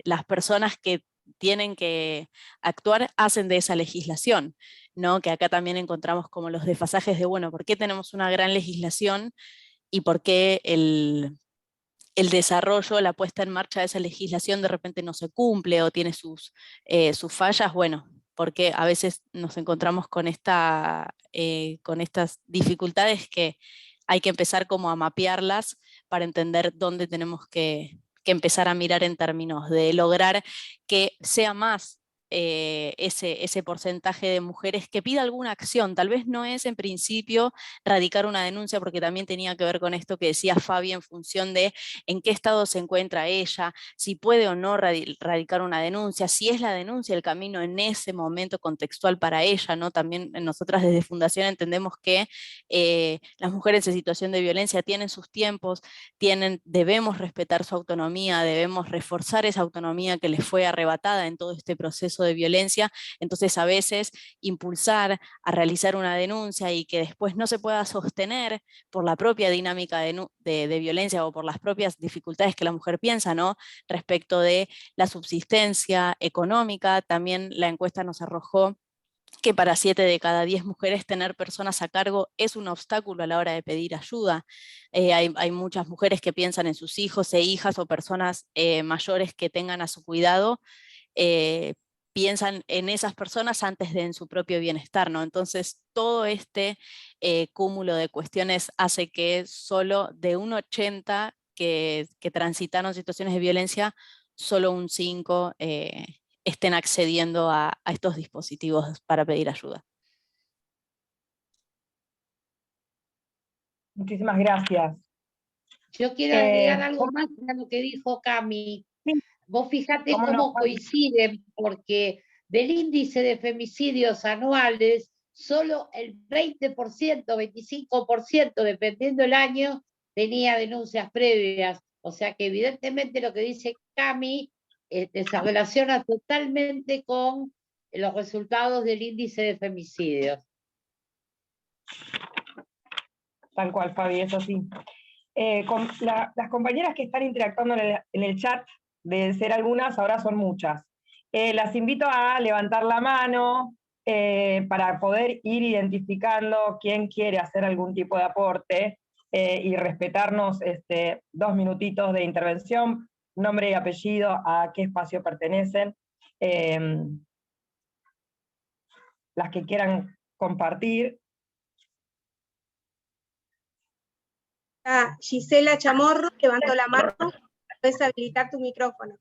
las personas que tienen que actuar hacen de esa legislación, ¿no? Que acá también encontramos como los desfasajes de, bueno, ¿por qué tenemos una gran legislación y por qué el desarrollo, la puesta en marcha de esa legislación de repente no se cumple o tiene sus fallas? Bueno, porque a veces nos encontramos con estas dificultades que hay que empezar como a mapearlas para entender dónde tenemos que empezar a mirar en términos de lograr que sea más ese porcentaje de mujeres que pida alguna acción. Tal vez no es en principio radicar una denuncia, porque también tenía que ver con esto que decía Fabi en función de en qué estado se encuentra ella, si puede o no radicar una denuncia, si es la denuncia el camino en ese momento contextual para ella, ¿no? También nosotras desde Fundación entendemos que las mujeres en situación de violencia tienen sus tiempos, debemos respetar su autonomía, debemos reforzar esa autonomía que les fue arrebatada en todo este proceso de violencia. Entonces a veces impulsar a realizar una denuncia y que después no se pueda sostener por la propia dinámica de violencia o por las propias dificultades que la mujer piensa, ¿no? Respecto de la subsistencia económica. También la encuesta nos arrojó que para 7 de cada 10 mujeres tener personas a cargo es un obstáculo a la hora de pedir ayuda. Hay muchas mujeres que piensan en sus hijos e hijas o personas mayores que tengan a su cuidado, piensan en esas personas antes de en su propio bienestar, ¿no? Entonces todo este cúmulo de cuestiones hace que solo de un 80 que transitaron situaciones de violencia, solo un 5 estén accediendo a estos dispositivos para pedir ayuda. Muchísimas gracias. Yo quiero agregar algo más a lo que dijo Cami. Vos fijate cómo coinciden, porque del índice de femicidios anuales, solo el 20%, 25%, dependiendo del año, tenía denuncias previas. O sea que evidentemente lo que dice Cami se relaciona totalmente con los resultados del índice de femicidios. Tal cual, Fabi, eso sí. Las compañeras que están interactuando en el chat, de ser algunas, ahora son muchas. Las invito a levantar la mano para poder ir identificando quién quiere hacer algún tipo de aporte y respetarnos 2 minutitos de intervención, nombre y apellido, a qué espacio pertenecen. Las que quieran compartir. Gisela Chamorro levantó la mano. Puedes habilitar tu micrófono.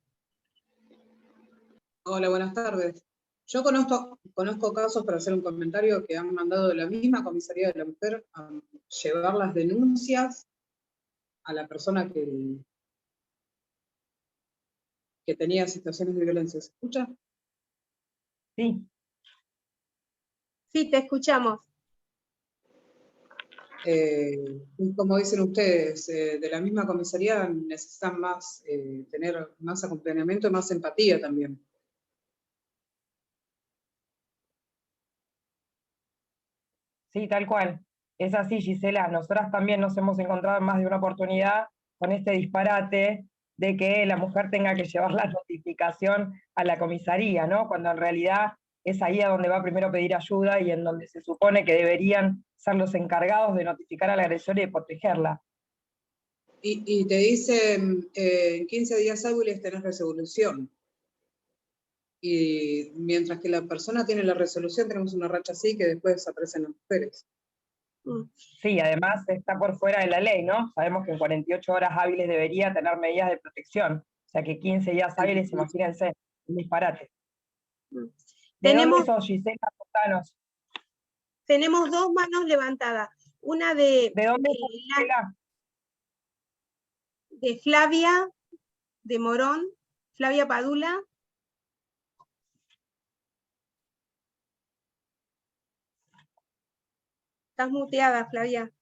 Hola, buenas tardes. Yo conozco casos, para hacer un comentario, que han mandado de la misma Comisaría de la Mujer a llevar las denuncias a la persona que tenía situaciones de violencia. ¿Se escucha? Sí. Sí, te escuchamos. Como dicen ustedes, de la misma comisaría necesitan más, tener más acompañamiento y más empatía también. Sí, tal cual. Es así, Gisela. Nosotras también nos hemos encontrado en más de una oportunidad con este disparate de que la mujer tenga que llevar la notificación a la comisaría, ¿no? Cuando en realidad es ahí a donde va primero a pedir ayuda y en donde se supone que deberían ser los encargados de notificar a la agresora y de protegerla. Y te dicen, en 15 días hábiles tenés resolución. Y mientras que la persona tiene la resolución, tenemos una racha así que después desaparecen las mujeres. Sí, además está por fuera de la ley, ¿no? Sabemos que en 48 horas hábiles debería tener medidas de protección. O sea que 15 días hábiles, imagínense, un disparate. ¿De dónde sos, Gisela? Contanos. Tenemos 2 manos levantadas. Una de... ¿De dónde sos, Gisela? De Flavia, de Morón, Flavia Padula. Estás muteada, Flavia.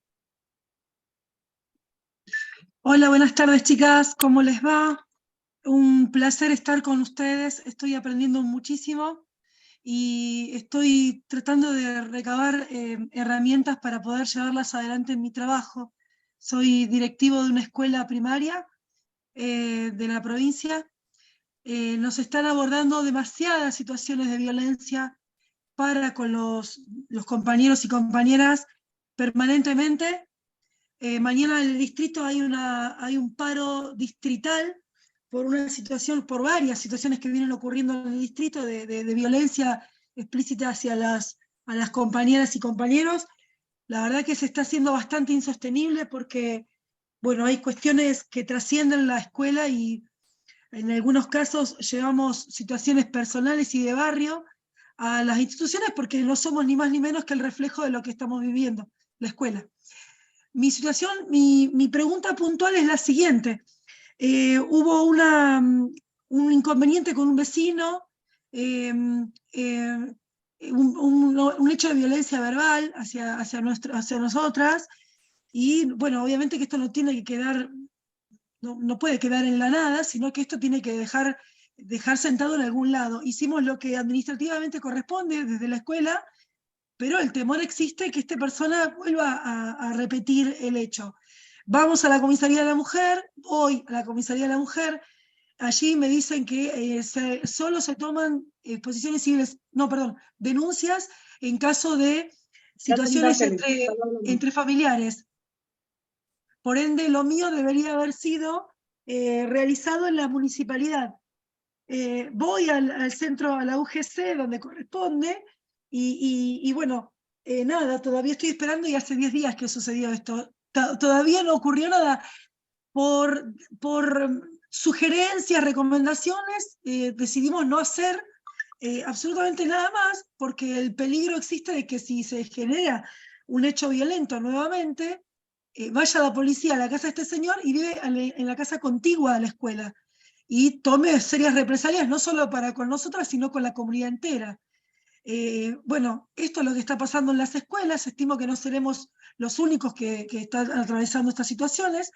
Hola, buenas tardes, chicas. ¿Cómo les va? Un placer estar con ustedes. Estoy aprendiendo muchísimo y estoy tratando de recabar herramientas para poder llevarlas adelante en mi trabajo. Soy directivo de una escuela primaria de la provincia. Nos están abordando demasiadas situaciones de violencia con los compañeros y compañeras permanentemente. Mañana en el distrito hay un paro distrital por varias situaciones que vienen ocurriendo en el distrito de violencia explícita hacia a las compañeras y compañeros. La verdad que se está haciendo bastante insostenible porque, bueno, hay cuestiones que trascienden la escuela y en algunos casos llevamos situaciones personales y de barrio a las instituciones porque no somos ni más ni menos que el reflejo de lo que estamos viviendo, la escuela. Mi pregunta puntual es la siguiente. Hubo un inconveniente con un vecino, un hecho de violencia verbal hacia nosotras, y bueno, obviamente que esto no tiene que quedar, no puede quedar en la nada, sino que esto tiene que dejar sentado en algún lado. Hicimos lo que administrativamente corresponde desde la escuela, pero el temor existe que esta persona vuelva a repetir el hecho. Vamos a la Comisaría de la Mujer, hoy a la Comisaría de la Mujer, allí me dicen que solo se toman posiciones civiles, denuncias en caso de situaciones entre familiares. Por ende, lo mío debería haber sido realizado en la municipalidad. Voy al centro, a la UGC, donde corresponde, y bueno, nada, todavía estoy esperando y hace 10 días que sucedió esto. Todavía no ocurrió nada. Por sugerencias, recomendaciones, decidimos no hacer absolutamente nada más, porque el peligro existe de que si se genera un hecho violento nuevamente, vaya la policía a la casa de este señor y vive en la casa contigua a la escuela y tome serias represalias, no solo con nosotras, sino con la comunidad entera. Bueno, esto es lo que está pasando en las escuelas. Estimo que no seremos los únicos que están atravesando estas situaciones,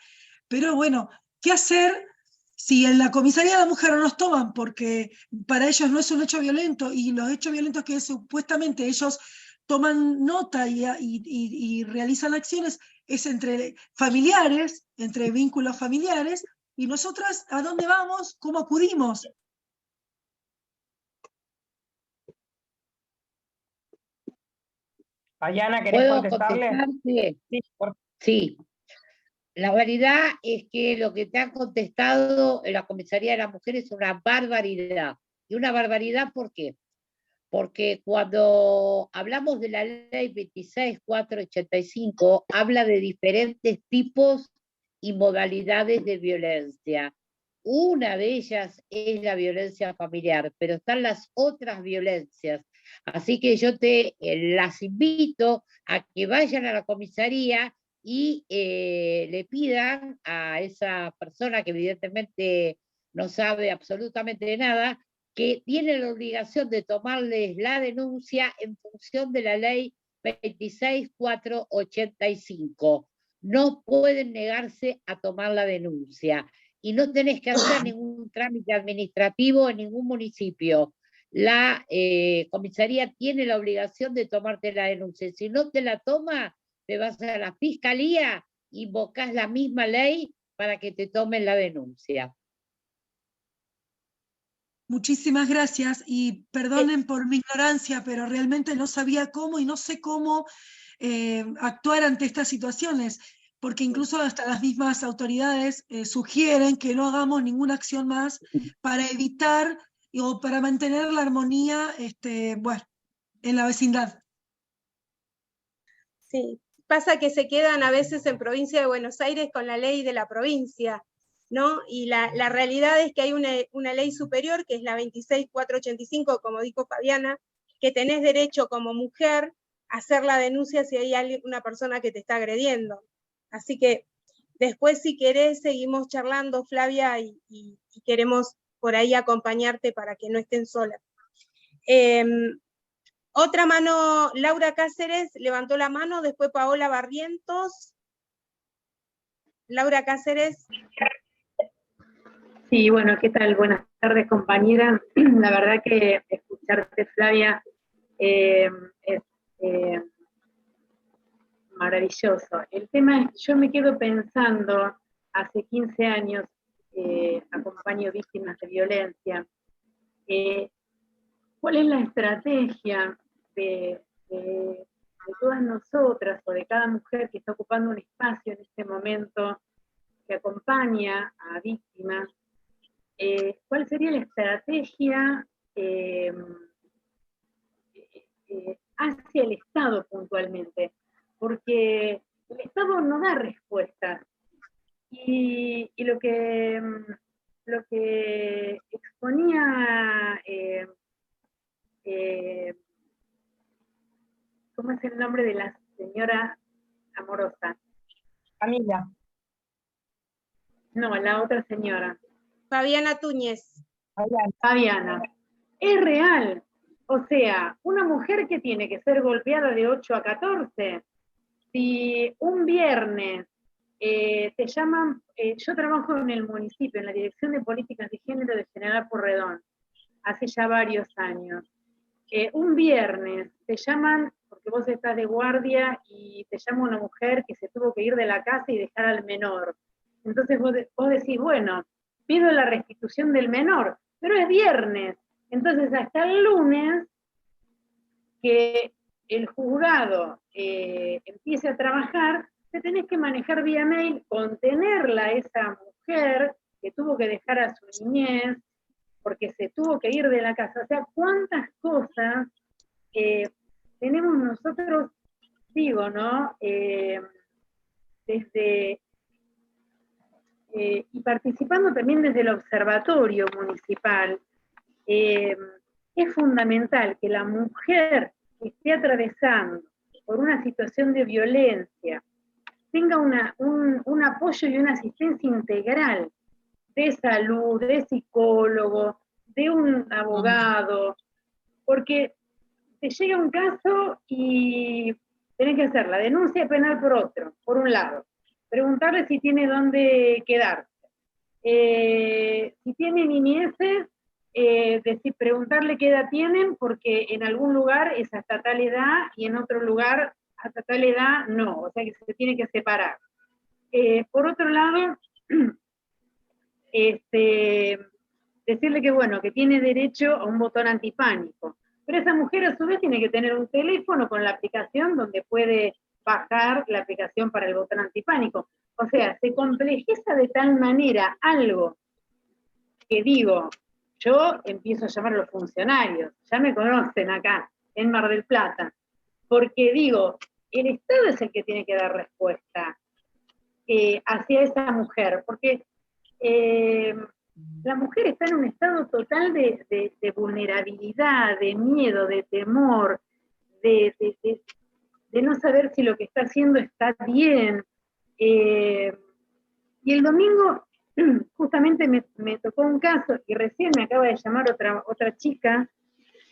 pero bueno, ¿qué hacer si en la Comisaría de la Mujer no nos toman porque para ellos no es un hecho violento y los hechos violentos que supuestamente ellos toman nota y realizan acciones es entre familiares, entre vínculos familiares, y nosotras ¿a dónde vamos? ¿Cómo acudimos? Ayana, ¿querés contestarle? Sí. La realidad es que lo que te han contestado en la Comisaría de la Mujer es una barbaridad. Y una barbaridad, ¿por qué? Porque cuando hablamos de la ley 26.485, habla de diferentes tipos y modalidades de violencia. Una de ellas es la violencia familiar, pero están las otras violencias. Así que yo las invito a que vayan a la comisaría y le pidan a esa persona que evidentemente no sabe absolutamente nada, que tiene la obligación de tomarles la denuncia en función de la ley 26485. No pueden negarse a tomar la denuncia y no tenés que hacer ningún trámite administrativo en ningún municipio. La comisaría tiene la obligación de tomarte la denuncia. Si no te la toma, te vas a la fiscalía, invocás la misma ley para que te tomen la denuncia. Muchísimas gracias y perdonen por mi ignorancia, pero realmente no sabía cómo y no sé cómo actuar ante estas situaciones, porque incluso hasta las mismas autoridades sugieren que no hagamos ninguna acción más para evitar o para mantener la armonía bueno, en la vecindad. Sí, pasa que se quedan a veces en provincia de Buenos Aires con la ley de la provincia, ¿no? Y la realidad es que hay una ley superior, que es la 26485, como dijo Fabiana, que tenés derecho como mujer a hacer la denuncia si hay una persona que te está agrediendo. Así que después, si querés, seguimos charlando, Flavia, y queremos por ahí acompañarte para que no estén solas. Otra mano, Laura Cáceres levantó la mano, después Paola Barrientos. Laura Cáceres. Sí, bueno, ¿qué tal? Buenas tardes, compañera. La verdad que escucharte, Flavia, es maravilloso. El tema es que yo me quedo pensando, hace 15 años acompaño víctimas de violencia. ¿Cuál es la estrategia de todas nosotras o de cada mujer que está ocupando un espacio en este momento que acompaña a víctimas? ¿Cuál sería la estrategia hacia el Estado puntualmente? Porque el Estado no da respuestas. Y lo que exponía, ¿cómo es el nombre de la señora amorosa? Camila. No, la otra señora. Fabiana Túñez. Fabiana. Es real. O sea, una mujer que tiene que ser golpeada de 8 a 14, si un viernes te llaman, yo trabajo en el municipio, en la Dirección de Políticas de Género de General Pueyrredón, hace ya varios años. Un viernes te llaman, porque vos estás de guardia, y te llama una mujer que se tuvo que ir de la casa y dejar al menor. Entonces vos decís, bueno, pido la restitución del menor, pero es viernes. Entonces hasta el lunes que el juzgado empiece a trabajar, te tenés que manejar vía mail, contenerla a esa mujer que tuvo que dejar a su niñez, porque se tuvo que ir de la casa. O sea, cuántas cosas tenemos nosotros, digo, ¿no? Y participando también desde el observatorio municipal, es fundamental que la mujer que esté atravesando por una situación de violencia tenga un apoyo y una asistencia integral de salud, de psicólogo, de un abogado, porque te llega un caso y tenés que hacer la denuncia penal por un lado, preguntarle si tiene dónde quedarse, si tiene niñeces, preguntarle qué edad tienen, porque en algún lugar es hasta tal edad y en otro lugar hasta tal edad no, o sea que se tiene que separar. Por otro lado, decirle que bueno, que tiene derecho a un botón antipánico, pero esa mujer a su vez tiene que tener un teléfono con la aplicación donde puede bajar la aplicación para el botón antipánico. O sea, se complejiza de tal manera algo que digo, yo empiezo a llamar a los funcionarios, ya me conocen acá, en Mar del Plata, porque digo, el Estado es el que tiene que dar respuesta. hacia esa mujer, porque la mujer está en un estado total de vulnerabilidad, de miedo, de temor, de no saber si lo que está haciendo está bien. Y el domingo justamente me tocó un caso, y recién me acaba de llamar otra chica,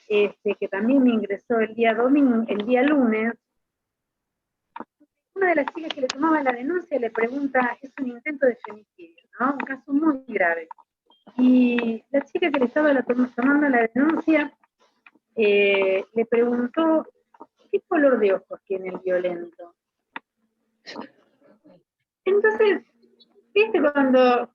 que también me ingresó el día lunes. Una de las chicas que le tomaba la denuncia le pregunta, es un intento de femicidio, ¿no? Un caso muy grave. Y la chica que le estaba tomando la denuncia le preguntó, ¿qué color de ojos tiene el violento? Entonces, viste, cuando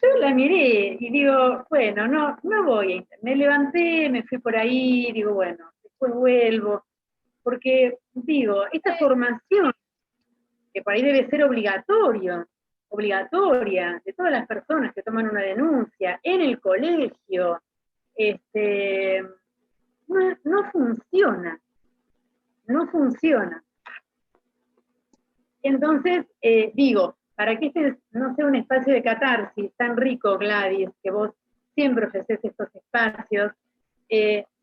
yo la miré y digo, bueno, no voy a internet. Me levanté, me fui por ahí, digo, bueno, después vuelvo. Porque, digo, esta formación, que por ahí debe ser obligatoria de todas las personas que toman una denuncia, en el colegio, no funciona. Entonces, digo, para que este no sea un espacio de catarsis tan rico, Gladys, que vos siempre ofreces estos espacios,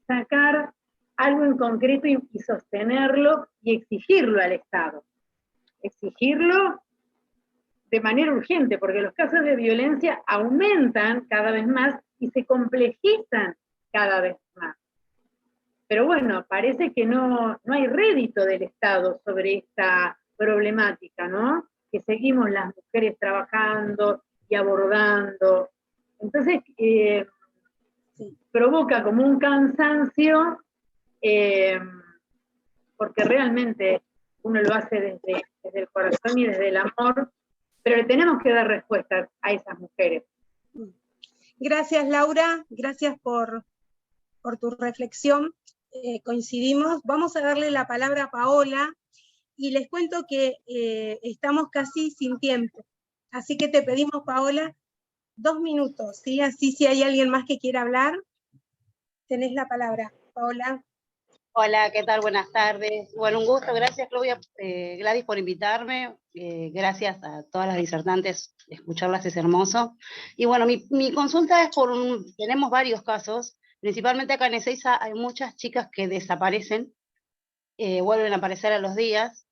sacar algo en concreto y sostenerlo y exigirlo al Estado. Exigirlo de manera urgente, porque los casos de violencia aumentan cada vez más y se complejizan cada vez más. Pero bueno, parece que no hay rédito del Estado sobre esta problemática, ¿no? Que seguimos las mujeres trabajando y abordando. Entonces, provoca como un cansancio, porque realmente uno lo hace desde el corazón y desde el amor, pero le tenemos que dar respuestas a esas mujeres. Gracias, Laura, gracias por tu reflexión. Coincidimos. Vamos a darle la palabra a Paola, y les cuento que estamos casi sin tiempo. Así que te pedimos, Paola, 2 minutos, ¿sí? Así si hay alguien más que quiera hablar, tenés la palabra. Paola. Hola, ¿qué tal? Buenas tardes. Bueno, un gusto. Gracias, Claudia, Gladys, por invitarme. Gracias a todas las disertantes. Escucharlas es hermoso. Y bueno, mi consulta es tenemos varios casos. Principalmente acá en Ezeiza hay muchas chicas que desaparecen, vuelven a aparecer a los días.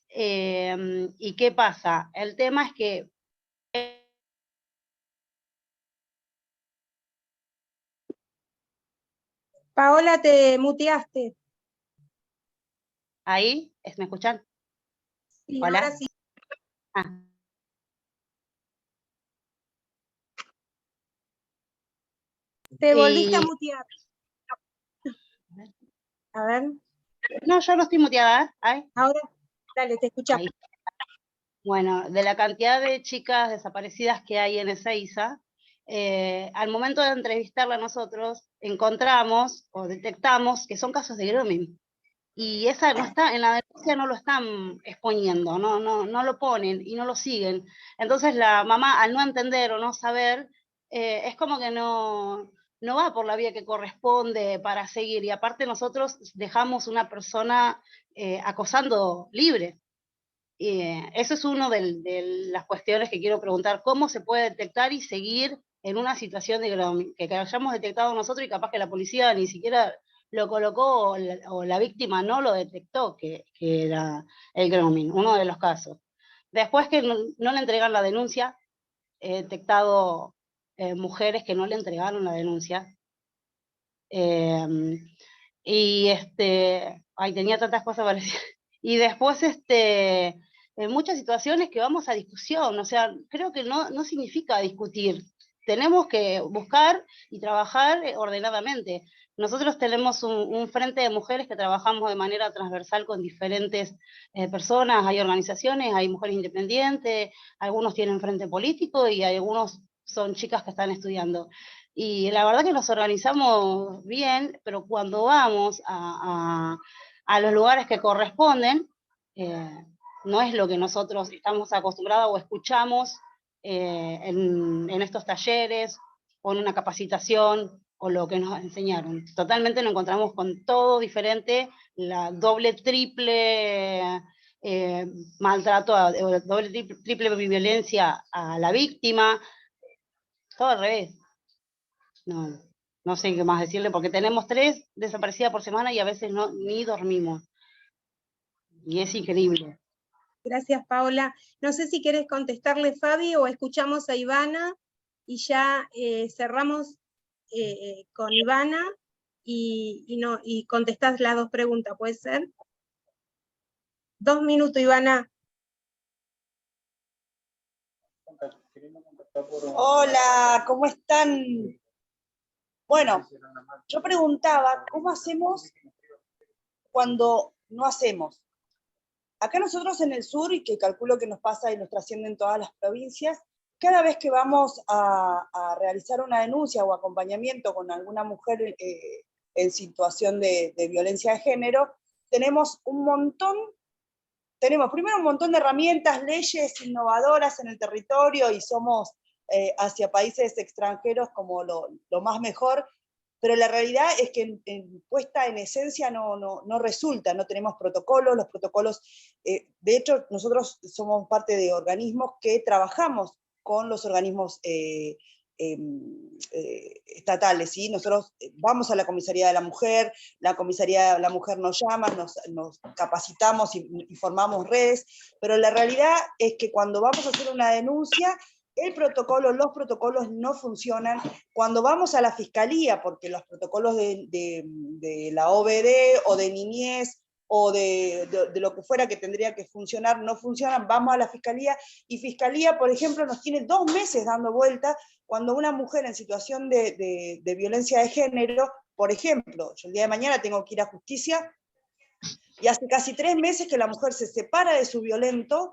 ¿Y qué pasa? El tema es que Paola, te muteaste. ¿Ahí? ¿Me escuchan? Sí, ¿Hola? ahora sí. Ah. Te volviste a mutear. A ver. No, yo no estoy muteada. ¿Ay? Ahora, dale, te escuchamos. Bueno, de la cantidad de chicas desaparecidas que hay en Ezeiza, al momento de entrevistarla nosotros, encontramos o detectamos que son casos de grooming. Y esa no está, en la denuncia no lo están exponiendo, no lo ponen y no lo siguen. Entonces la mamá, al no entender o no saber, es como que no va por la vía que corresponde para seguir. Y aparte nosotros dejamos una persona acosando libre. Y eso es una de las cuestiones que quiero preguntar. ¿Cómo se puede detectar y seguir en una situación de grooming? Que hayamos detectado nosotros y capaz que la policía ni siquiera lo colocó o la víctima no lo detectó que era el grooming, uno de los casos. Después que no le entregan la denuncia, he detectado mujeres que no le entregaron la denuncia. Y tenía tantas cosas para decir. Y después en muchas situaciones que vamos a discusión, o sea, creo que no significa discutir. Tenemos que buscar y trabajar ordenadamente. Nosotros tenemos un frente de mujeres que trabajamos de manera transversal con diferentes personas, hay organizaciones, hay mujeres independientes, algunos tienen frente político y algunos son chicas que están estudiando. Y la verdad que nos organizamos bien, pero cuando vamos a los lugares que corresponden, no es lo que nosotros estamos acostumbrados o escuchamos en estos talleres o en una capacitación o lo que nos enseñaron. Totalmente nos encontramos con todo diferente, la doble, triple maltrato, doble, triple violencia a la víctima, todo al revés. No sé qué más decirle, porque tenemos 3 desaparecidas por semana y a veces ni dormimos. Y es increíble. Gracias, Paola. No sé si querés contestarle, Fabi, o escuchamos a Ivana y ya cerramos con Ivana y contestás las 2 preguntas, ¿puede ser? 2 minutos, Ivana. Hola, ¿cómo están? Bueno, yo preguntaba, ¿cómo hacemos cuando no hacemos? Acá nosotros en el sur, y que calculo que nos pasa y nos trasciende en todas las provincias, cada vez que vamos a realizar una denuncia o acompañamiento con alguna mujer en situación de violencia de género, tenemos primero un montón de herramientas, leyes innovadoras en el territorio y somos hacia países extranjeros como lo más mejor, pero la realidad es que puesta en esencia no resulta, no tenemos protocolos, los protocolos, de hecho nosotros somos parte de organismos que trabajamos con los organismos estatales, ¿sí? Nosotros vamos a la Comisaría de la Mujer, la Comisaría de la Mujer nos llama, nos capacitamos y formamos redes, pero la realidad es que cuando vamos a hacer una denuncia, los protocolos no funcionan. Cuando vamos a la Fiscalía, porque los protocolos de la OBD o de niñez o de lo que fuera que tendría que funcionar, no funcionan, vamos a la Fiscalía, y Fiscalía, por ejemplo, nos tiene 2 meses dando vuelta cuando una mujer en situación de violencia de género, por ejemplo, yo el día de mañana tengo que ir a justicia, y hace casi 3 meses que la mujer se separa de su violento,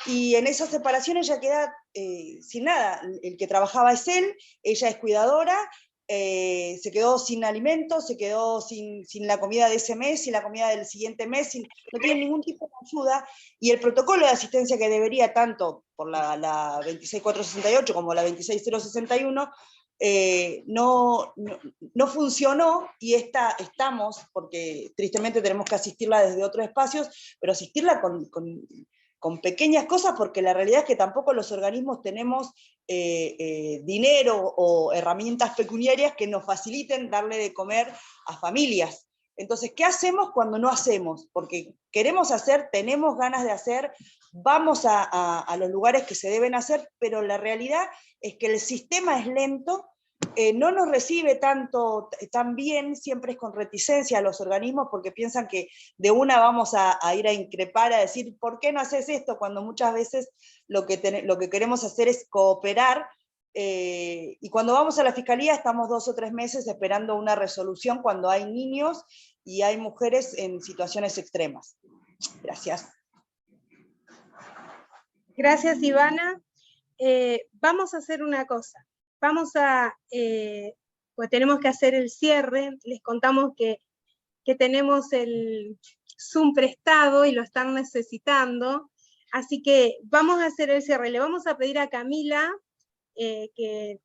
y en esa separación ella queda sin nada. El que trabajaba es él, ella es cuidadora, se quedó sin alimentos, se quedó sin la comida de ese mes, sin la comida del siguiente mes, no tiene ningún tipo de ayuda, y el protocolo de asistencia que debería, tanto por la 26468 como la 26061, no funcionó, y estamos, porque tristemente tenemos que asistirla desde otros espacios, pero asistirla con pequeñas cosas, porque la realidad es que tampoco los organismos tenemos dinero o herramientas pecuniarias que nos faciliten darle de comer a familias. Entonces, ¿qué hacemos cuando no hacemos? Porque queremos hacer, tenemos ganas de hacer, vamos a los lugares que se deben hacer, pero la realidad es que el sistema es lento, no nos recibe tan bien, siempre es con reticencia a los organismos, porque piensan que de una vamos a ir a increpar, a decir, ¿por qué no haces esto? Cuando muchas veces lo que queremos hacer es cooperar, y cuando vamos a la Fiscalía estamos 2 o 3 meses esperando una resolución cuando hay niños y hay mujeres en situaciones extremas. Gracias. Gracias, Ivana. Vamos a hacer una cosa. Pues tenemos que hacer el cierre. Les contamos que tenemos el Zoom prestado y lo están necesitando. Así que vamos a hacer el cierre. Le vamos a pedir a Camila que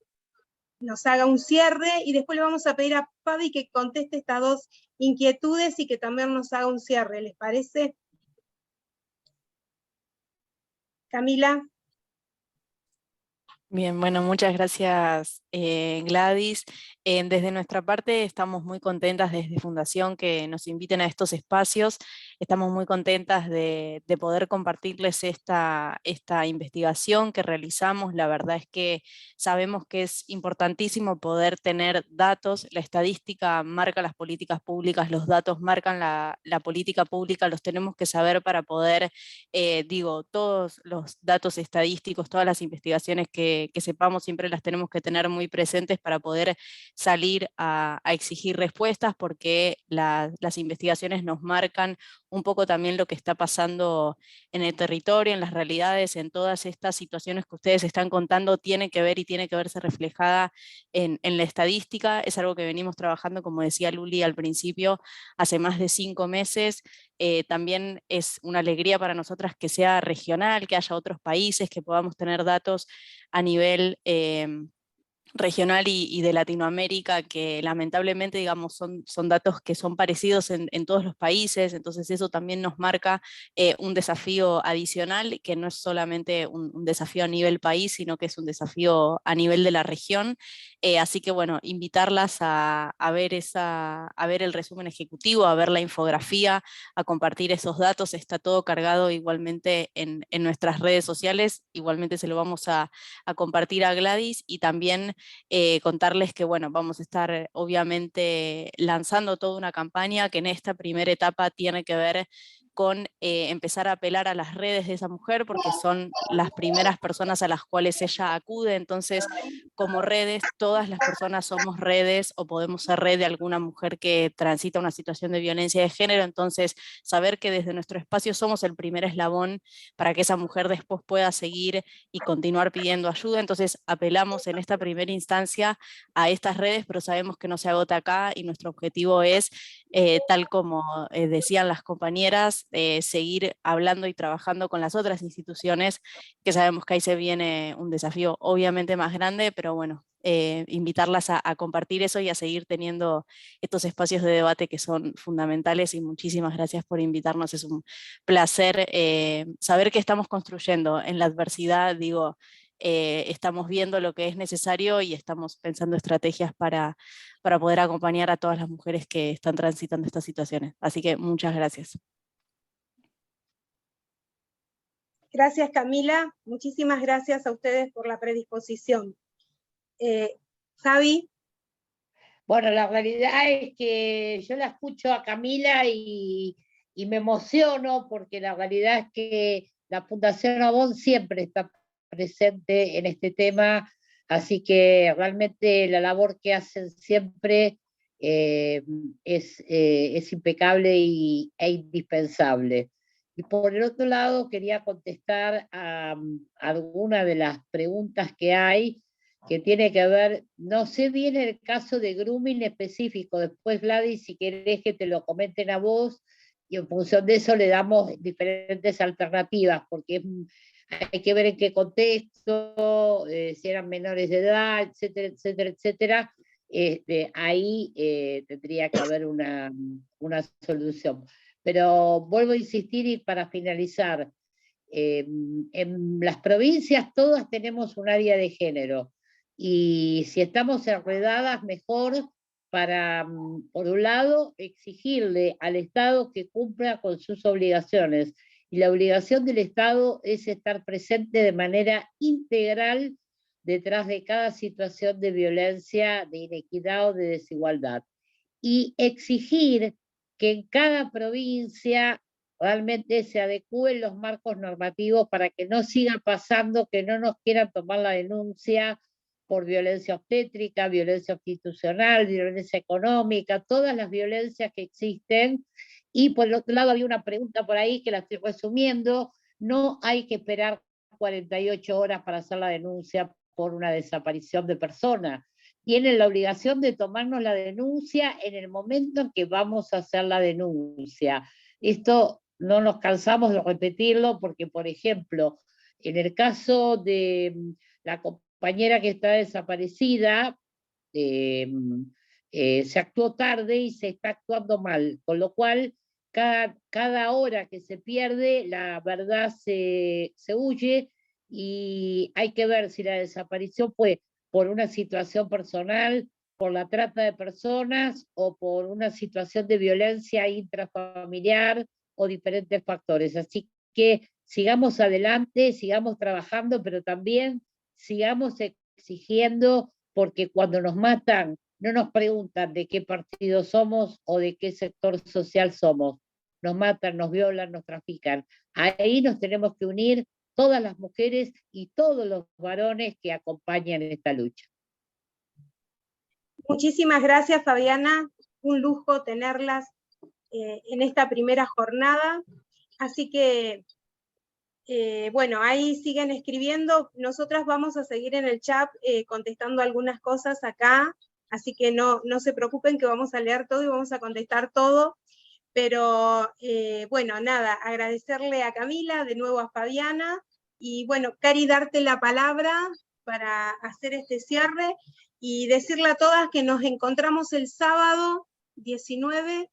nos haga un cierre, y después le vamos a pedir a Fabi que conteste estas 2 inquietudes y que también nos haga un cierre. ¿Les parece? Camila. Bien, bueno, muchas gracias, Gladys. Desde nuestra parte estamos muy contentas desde Fundación que nos inviten a estos espacios. Estamos muy contentas de poder compartirles esta investigación que realizamos. La verdad es que sabemos que es importantísimo poder tener datos. La estadística marca las políticas públicas, los datos marcan la política pública, los tenemos que saber para poder, todos los datos estadísticos, todas las investigaciones que sepamos, siempre las tenemos que tener muy presentes para poder salir a exigir respuestas, porque las investigaciones nos marcan un poco también lo que está pasando en el territorio, en las realidades, en todas estas situaciones que ustedes están contando, tiene que ver y tiene que verse reflejada en la estadística. Es algo que venimos trabajando, como decía Luli al principio, hace más de 5 meses. También es una alegría para nosotras que sea regional, que haya otros países, que podamos tener datos a nivel regional y de Latinoamérica, que lamentablemente, digamos, son datos que son parecidos en todos los países, entonces eso también nos marca un desafío adicional, que no es solamente un desafío a nivel país, sino que es un desafío a nivel de la región. Así que bueno, invitarlas a ver el resumen ejecutivo, a ver la infografía, a compartir esos datos. Está todo cargado igualmente en nuestras redes sociales, igualmente se lo vamos a compartir a Gladys, y también contarles que bueno, vamos a estar obviamente lanzando toda una campaña que en esta primera etapa tiene que ver con empezar a apelar a las redes de esa mujer, porque son las primeras personas a las cuales ella acude. Entonces, como redes, todas las personas somos redes o podemos ser red de alguna mujer que transita una situación de violencia de género. Entonces, saber que desde nuestro espacio somos el primer eslabón para que esa mujer después pueda seguir y continuar pidiendo ayuda. Entonces, apelamos en esta primera instancia a estas redes, pero sabemos que no se agota acá, y nuestro objetivo es, tal como decían las compañeras, seguir hablando y trabajando con las otras instituciones, que sabemos que ahí se viene un desafío obviamente más grande, pero bueno, invitarlas a compartir eso y a seguir teniendo estos espacios de debate que son fundamentales. Y muchísimas gracias por invitarnos, es un placer saber que estamos construyendo en la adversidad, digo, estamos viendo lo que es necesario y estamos pensando estrategias para poder acompañar a todas las mujeres que están transitando estas situaciones. Así que muchas gracias. Gracias, Camila. Muchísimas gracias a ustedes por la predisposición. Javi. Bueno, la realidad es que yo la escucho a Camila y me emociono, porque la realidad es que la Fundación Avon siempre está presente en este tema, así que realmente la labor que hacen siempre es impecable e indispensable. Y por el otro lado, quería contestar a alguna de las preguntas que hay, que tiene que ver, no sé bien el caso de grooming específico. Después, Gladys, si querés que te lo comenten a vos, y en función de eso le damos diferentes alternativas, porque hay que ver en qué contexto, si eran menores de edad, etcétera, etcétera, etcétera. Ahí tendría que haber una solución. Pero vuelvo a insistir, y para finalizar, en las provincias todas tenemos un área de género, y si estamos enredadas, mejor para, por un lado, exigirle al Estado que cumpla con sus obligaciones, y la obligación del Estado es estar presente de manera integral detrás de cada situación de violencia, de inequidad o de desigualdad, y exigir que en cada provincia realmente se adecúen los marcos normativos para que no siga pasando que no nos quieran tomar la denuncia por violencia obstétrica, violencia institucional, violencia económica, todas las violencias que existen. Y por el otro lado había una pregunta por ahí que la estoy resumiendo: no hay que esperar 48 horas para hacer la denuncia por una desaparición de persona. Tienen la obligación de tomarnos la denuncia en el momento en que vamos a hacer la denuncia. Esto no nos cansamos de repetirlo, porque, por ejemplo, en el caso de la compañera que está desaparecida, se actuó tarde y se está actuando mal, con lo cual cada hora que se pierde, la verdad se huye, y hay que ver si la desaparición fue por una situación personal, por la trata de personas, o por una situación de violencia intrafamiliar, o diferentes factores. Así que sigamos adelante, sigamos trabajando, pero también sigamos exigiendo, porque cuando nos matan no nos preguntan de qué partido somos o de qué sector social somos. Nos matan, nos violan, nos trafican. Ahí nos tenemos que unir todas las mujeres y todos los varones que acompañan esta lucha. Muchísimas gracias, Fabiana. Un lujo tenerlas en esta primera jornada. Así que, bueno, ahí siguen escribiendo. Nosotras vamos a seguir en el chat contestando algunas cosas acá, así que no se preocupen, que vamos a leer todo y vamos a contestar todo. Pero, bueno, nada, agradecerle a Camila, de nuevo a Fabiana, y bueno, Cari, darte la palabra para hacer este cierre y decirle a todas que nos encontramos el sábado 19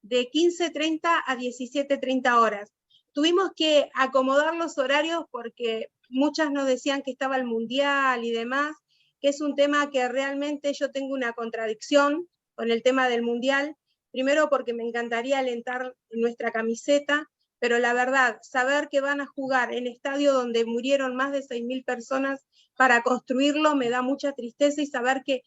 de 15:30 a 17:30 horas. Tuvimos que acomodar los horarios porque muchas nos decían que estaba el Mundial y demás, que es un tema que realmente yo tengo una contradicción con el tema del Mundial. Primero porque me encantaría alentar nuestra camiseta, pero la verdad, saber que van a jugar en estadio donde murieron más de 6.000 personas para construirlo me da mucha tristeza, y saber que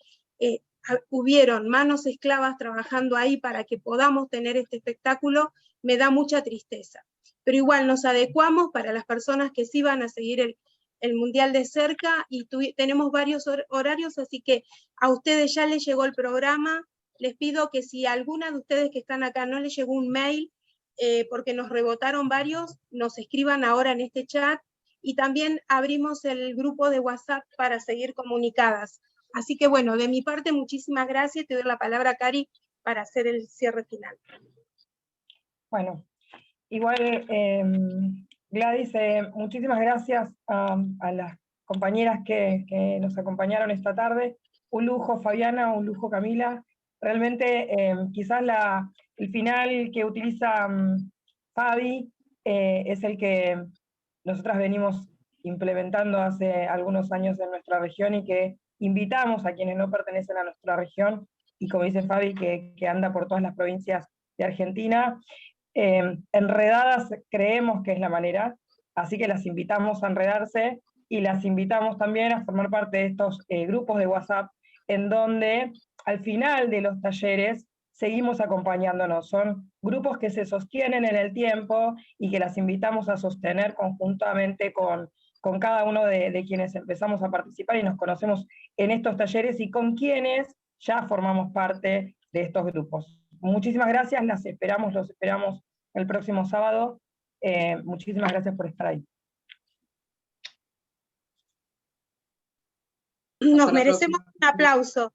hubieron manos esclavas trabajando ahí para que podamos tener este espectáculo me da mucha tristeza. Pero igual nos adecuamos para las personas que sí van a seguir el Mundial de cerca, y tenemos varios horarios, así que a ustedes ya les llegó el programa. Les pido que si a alguna de ustedes que están acá no les llegó un mail, porque nos rebotaron varios, nos escriban ahora en este chat, y también abrimos el grupo de WhatsApp para seguir comunicadas. Así que bueno, de mi parte, muchísimas gracias. Te doy la palabra, Cari, para hacer el cierre final. Bueno, igual, Gladys, muchísimas gracias a las compañeras que nos acompañaron esta tarde. Un lujo, Fabiana, un lujo, Camila. Realmente, quizás el final que utiliza Fabi es el que nosotras venimos implementando hace algunos años en nuestra región, y que invitamos a quienes no pertenecen a nuestra región, y como dice Fabi, que anda por todas las provincias de Argentina. Enredadas creemos que es la manera, así que las invitamos a enredarse, y las invitamos también a formar parte de estos grupos de WhatsApp, en donde al final de los talleres seguimos acompañándonos. Son grupos que se sostienen en el tiempo y que las invitamos a sostener conjuntamente con cada uno de quienes empezamos a participar y nos conocemos en estos talleres, y con quienes ya formamos parte de estos grupos. Muchísimas gracias, los esperamos el próximo sábado. Muchísimas gracias por estar ahí. Nos merecemos un aplauso.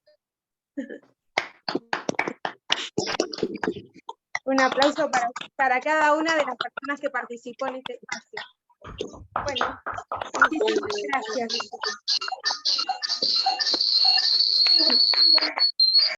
Un aplauso para cada una de las personas que participó en este espacio. Bueno, muchísimas gracias.